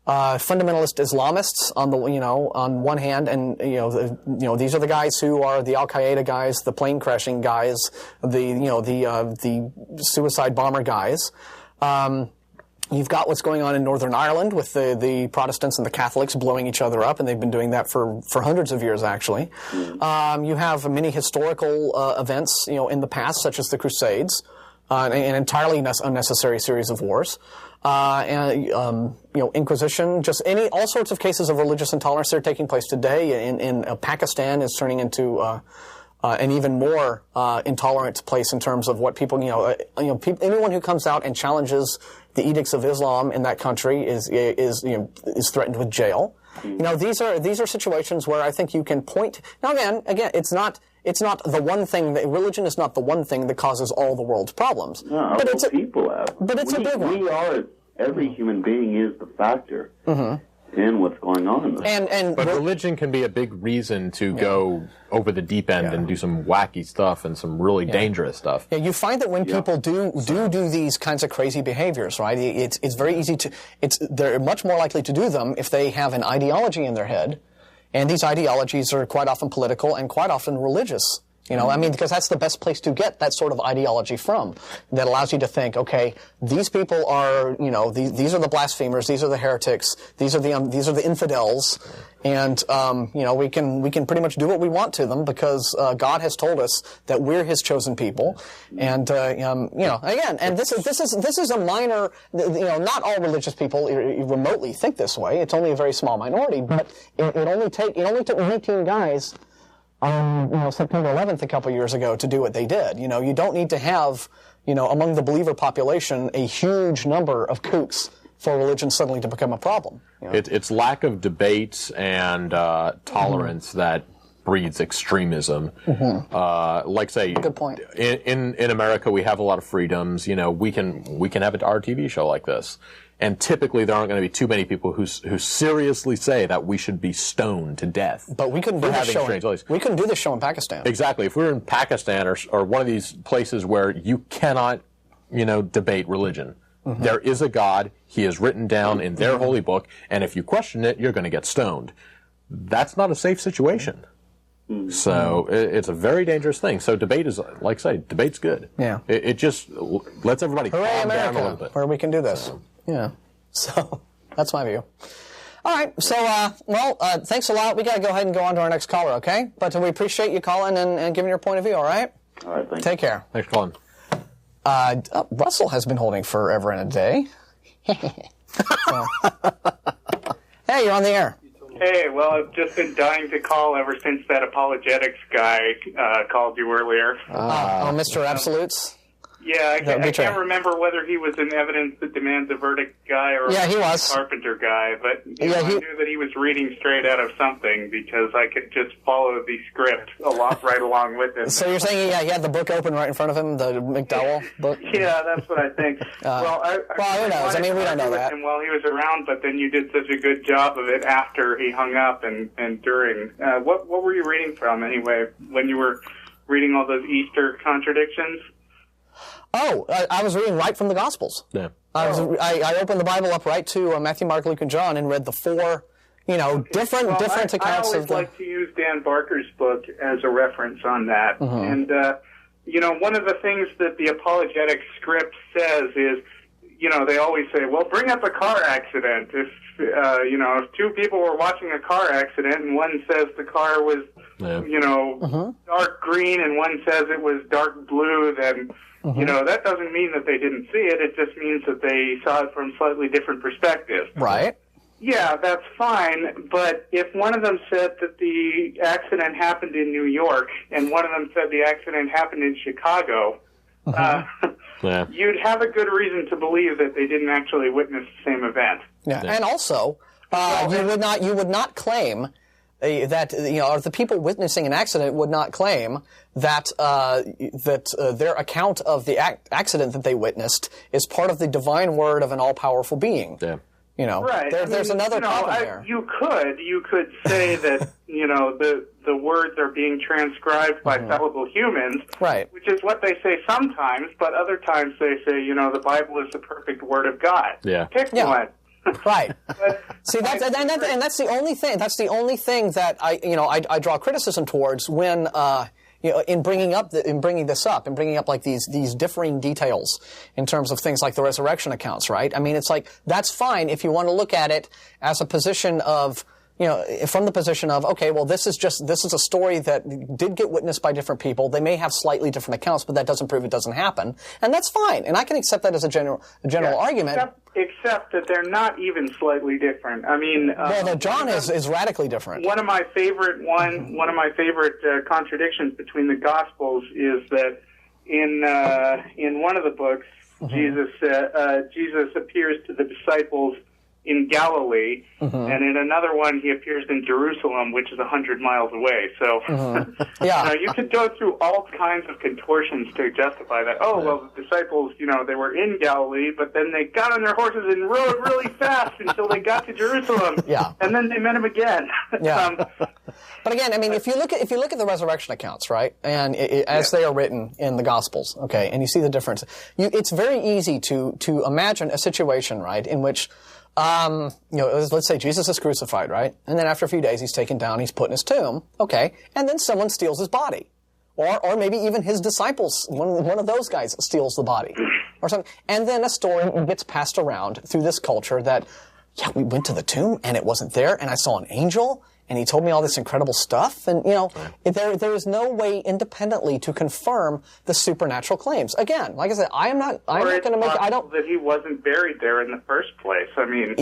fundamentalist Islamists on one hand, and these are the guys who are the Al Qaeda guys, the plane crashing guys, the suicide bomber guys. You've got what's going on in Northern Ireland with the Protestants and the Catholics blowing each other up, and they've been doing that for hundreds of years, actually. You have many historical events, in the past, such as the Crusades, an entirely unnecessary series of wars, Inquisition, all sorts of cases of religious intolerance that are taking place today. In Pakistan is turning into an even more intolerant place in terms of what people, anyone who comes out and challenges the edicts of Islam in that country is threatened with jail. These are situations where I think you can point. Now again, it's not the one thing that religion is not the one thing that causes all the world's problems. No, but it's a big one. Every human being is the factor in what's going on. But religion can be a big reason to go over the deep end and do some wacky stuff and some really dangerous stuff. Yeah, you find that when people do these kinds of crazy behaviors, right? It's very easy they're much more likely to do them if they have an ideology in their head, and these ideologies are quite often political and quite often religious. Because that's the best place to get that sort of ideology from. That allows you to think, okay, these people are, these are the blasphemers, these are the heretics, these are the infidels, and we can pretty much do what we want to them because God has told us that we're His chosen people, and again, and this is a minor, not all religious people remotely think this way. It's only a very small minority, but it only took 19 guys. September 11th a couple years ago to do what they did. You don't need to have, among the believer population, a huge number of kooks for religion suddenly to become a problem. It's lack of debate and tolerance that breeds extremism. Like say, good point. In America, we have a lot of freedoms. We can have our TV show like this. And typically, there aren't going to be too many people who seriously say that we should be stoned to death. But we couldn't do this show. We couldn't do this show in Pakistan. Exactly. If we were in Pakistan or one of these places where you cannot, debate religion, There is a God. He is written down in their holy book, and if you question it, you're going to get stoned. That's not a safe situation. So it's a very dangerous thing. So debate is, like I say, debate's good. Yeah. It just lets everybody Hooray, calm America, down a little bit. where we can do this. Yeah. So that's my view. All right. So, thanks a lot. We got to go ahead and go on to our next caller, okay? But we appreciate you calling and giving your point of view, all right? All right, thanks. Take care. Thanks for calling. Russell has been holding forever and a day. Hey, you're on the air. Hey, well, I've just been dying to call ever since that Apologetics guy called you earlier. Mr. Absolutes? Yeah, I can't remember whether he was an evidence that demands a verdict guy or he was. a carpenter guy, but I knew that he was reading straight out of something because I could just follow the script right along with it. So you're saying he had the book open right in front of him, the McDowell book? Yeah, that's what I think. Who knows? I mean, we don't know that. And while he was around, but then you did such a good job of it after he hung up and during. What were you reading from anyway when you were reading all those Easter contradictions? Oh, I was reading right from the Gospels. Yeah. I opened the Bible up right to Matthew, Mark, Luke, and John and read the four, different accounts I always like to use Dan Barker's book as a reference on that. And, one of the things that the apologetic script says is, they always say, well, bring up a car accident. If two people were watching a car accident and one says the car was, dark green and one says it was dark blue, then... that doesn't mean that they didn't see it. It just means that they saw it from slightly different perspectives. Right. Yeah, that's fine. But if one of them said that the accident happened in New York and one of them said the accident happened in Chicago, you'd have a good reason to believe that they didn't actually witness the same event. Yeah. And also, you would not claim that the people witnessing an accident would not claim that their account of the accident that they witnessed is part of the divine word of an all-powerful being. Yeah. Right. There's another problem there. You could say that the words are being transcribed by fallible humans, right? Which is what they say sometimes, but other times they say the Bible is the perfect word of God. Yeah. Pick one. Right. See, that's the only thing. That's the only thing that I draw criticism towards when in bringing this up and bringing up like these differing details in terms of things like the resurrection accounts. Right. I mean, it's like that's fine if you want to look at it as a position of. From the position of, okay, well, this is a story that did get witnessed by different people. They may have slightly different accounts, but that doesn't prove it doesn't happen. And that's fine. And I can accept that as a general argument. Except that they're not even slightly different. I mean, John is radically different. One of my favorite contradictions between the Gospels is that in one of the books, Jesus appears to the disciples in Galilee, and in another one he appears in Jerusalem, which is 100 miles away. So you could go through all kinds of contortions to justify that. Oh, well, the disciples, they were in Galilee, but then they got on their horses and rode really fast until they got to Jerusalem. Yeah. And then they met him again. Yeah. But again, I mean, if you look at the resurrection accounts, right, and as they are written in the Gospels, okay, and you see the difference, it's very easy to imagine a situation, right, in which let's say Jesus is crucified, right? And then after a few days, he's taken down, he's put in his tomb, okay? And then someone steals his body. Or maybe even his disciples, one of those guys steals the body. Or something. And then a story gets passed around through this culture that, we went to the tomb and it wasn't there, and I saw an angel, and he told me all this incredible stuff, and there is no way independently to confirm the supernatural claims. Again, like I said, I'm not going to make. I don't that he wasn't buried there in the first place. I mean,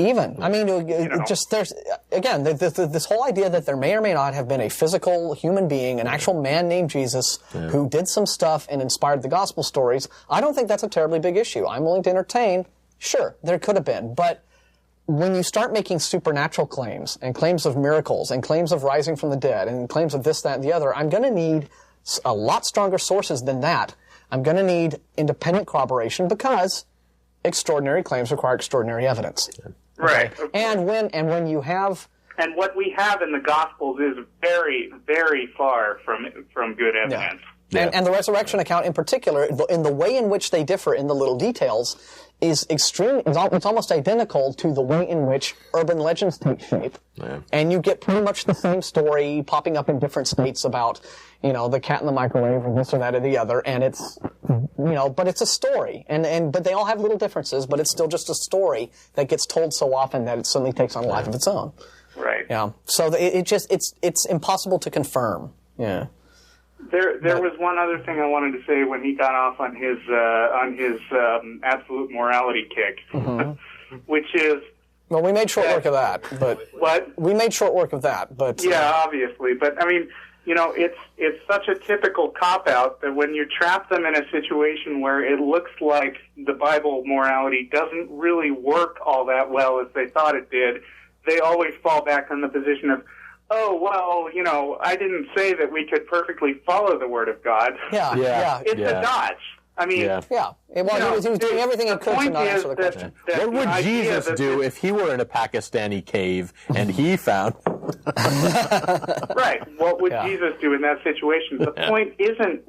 just there's again this whole idea that there may or may not have been a physical human being, an actual man named Jesus, who did some stuff and inspired the gospel stories. I don't think that's a terribly big issue. I'm willing to entertain. Sure, there could have been, but. When you start making supernatural claims and claims of miracles and claims of rising from the dead and claims of this, that, and the other, I'm going to need a lot stronger sources than that. I'm going to need independent corroboration because extraordinary claims require extraordinary evidence. Right. Okay? And when you have... And what we have in the Gospels is very, very far from good evidence. And the resurrection account in particular, in the way in which they differ in the little details, is extreme. It's almost identical to the way in which urban legends take shape. Yeah. And you get pretty much the same story popping up in different states about, the cat in the microwave or this or that or the other. And it's, but it's a story. But they all have little differences, but it's still just a story that gets told so often that it suddenly takes on a life of its own. Right. Yeah. So it's impossible to confirm. Yeah. There was one other thing I wanted to say when he got off on his absolute morality kick, which is. Well, we made short work of that, but what? We made short work of that, but yeah, obviously, but I mean, it's such a typical cop-out that when you trap them in a situation where it looks like the Bible morality doesn't really work all that well as they thought it did, they always fall back on the position of, oh, well, I didn't say that we could perfectly follow the Word of God. Yeah. It's a dodge. I mean, Well, he was doing everything he could to not answer the question. What would Jesus do if he were in a Pakistani cave and he found... Right. What would Jesus do in that situation? The point isn't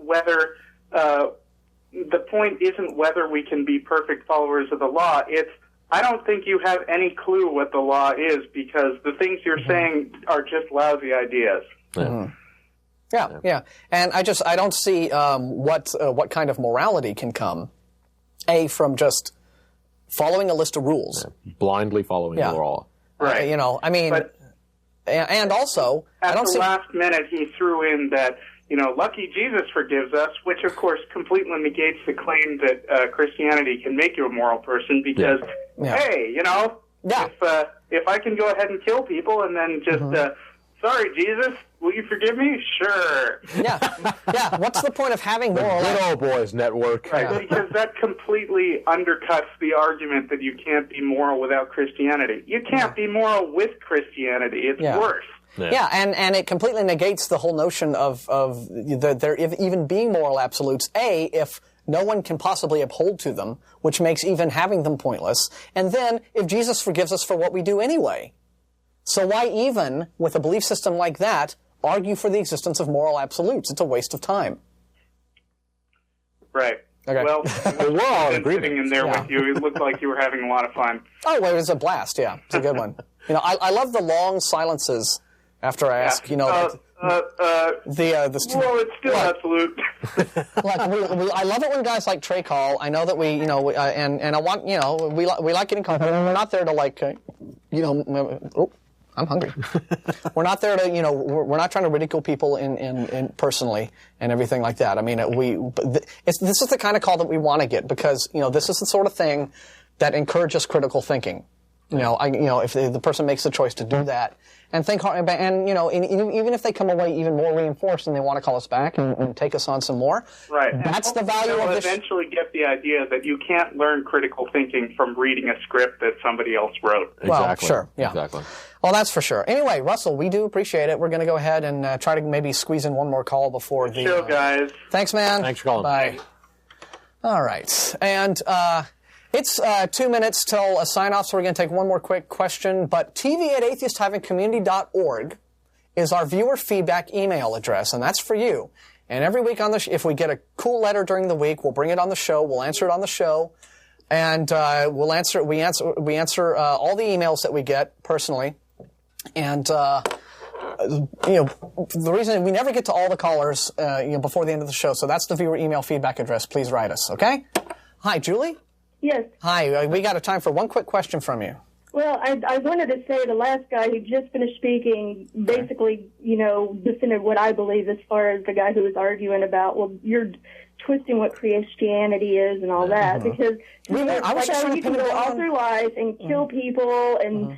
whether we can be perfect followers of the law. It's, I don't think you have any clue what the law is because the things you're saying are just lousy ideas. Yeah. And I don't see what kind of morality can come, from just following a list of rules. Yeah. Blindly following the law. Right. And also, at the last minute he threw in that, lucky Jesus forgives us, which of course completely negates the claim that Christianity can make you a moral person because, hey, if I can go ahead and kill people and then just, sorry, Jesus, will you forgive me? Sure. Yeah. What's the point of having moral? Good old boys network. Right, because that completely undercuts the argument that you can't be moral without Christianity. You can't be moral with Christianity. It's worse. Yeah, and it completely negates the whole notion of there even being moral absolutes, if no one can possibly uphold to them, which makes even having them pointless, and then if Jesus forgives us for what we do anyway. So why even, with a belief system like that, argue for the existence of moral absolutes? It's a waste of time. Right. Okay. Well, we're all in agreement. Sitting in there with you, it looked like you were having a lot of fun. Oh, well, it was a blast, yeah. It's a good one. I love the long silences after I ask, well, it's still absolute. I love it when guys like Trey call. I know that and I want, we like getting called. We're not there to I'm hungry. We're not there to, we're not trying to ridicule people in personally and everything like that. I mean, this is the kind of call that we want to get because, this is the sort of thing that encourages critical thinking. If the person makes the choice to do that and think hard, and even if they come away even more reinforced and they want to call us back and take us on some more, right? That's the value of this. Eventually, get the idea that you can't learn critical thinking from reading a script that somebody else wrote. Well, sure, yeah, exactly. Well, that's for sure. Anyway, Russell, we do appreciate it. We're going to go ahead and try to maybe squeeze in one more call before the show, guys. Thanks, man. Thanks for calling. Bye. All right, and. It's 2 minutes till a sign-off, so we're going to take one more quick question. But tv@atheistcommunity.org is our viewer feedback email address, and that's for you. And every week on the if we get a cool letter during the week, we'll bring it on the show. We'll answer it on the show, and we answer all the emails that we get personally. And the reason we never get to all the callers before the end of the show, so that's the viewer email feedback address. Please write us, okay? Hi, Julie. Yes. Hi, we got a time for one quick question from you. Well, I wanted to say the last guy who just finished speaking basically, defended what I believe as far as the guy who was arguing about, well, you're twisting what Christianity is and all that. Because you can go all through life and kill people and,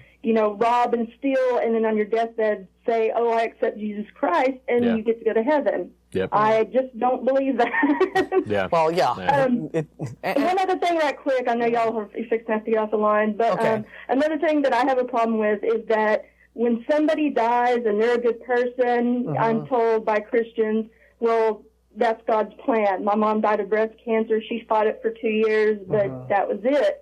rob and steal and then on your deathbed say, oh, I accept Jesus Christ, and you get to go to heaven. Yep. I just don't believe that. Yeah. Well, yeah. One other thing right quick, I know y'all are fixing to have to get off the line, but another thing that I have a problem with is that when somebody dies and they're a good person, I'm told by Christians, well, that's God's plan. My mom died of breast cancer. She fought it for 2 years, but that was it.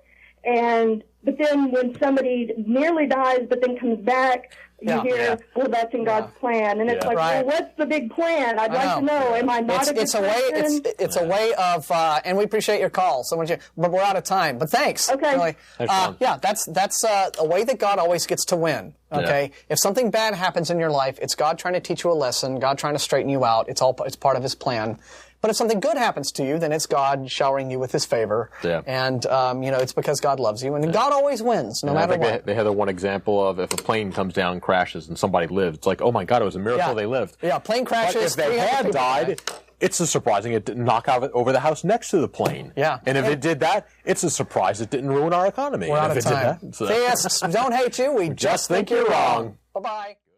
But then when somebody nearly dies but then comes back, you hear, well, that's in God's plan. And it's like, well, what's the big plan? I'd like to know. Am I not a good person? It's a way of, and we appreciate your call. But we're out of time. But thanks. Okay. Really. That's a way that God always gets to win. Okay. Yeah. If something bad happens in your life, it's God trying to teach you a lesson, God trying to straighten you out. It's part of His plan. But if something good happens to you, then it's God showering you with His favor. Yeah. And, it's because God loves you. And God always wins, no matter what. They had the one example of if a plane comes down and crashes and somebody lived. It's like, oh my God, it was a miracle they lived. Yeah, plane crashes. But if they had died, it's a surprising it didn't knock out over the house next to the plane. Yeah. And if it did that, it's a surprise it didn't ruin our economy. We're out of time. Theists don't hate you. We just think you're wrong. Bye-bye.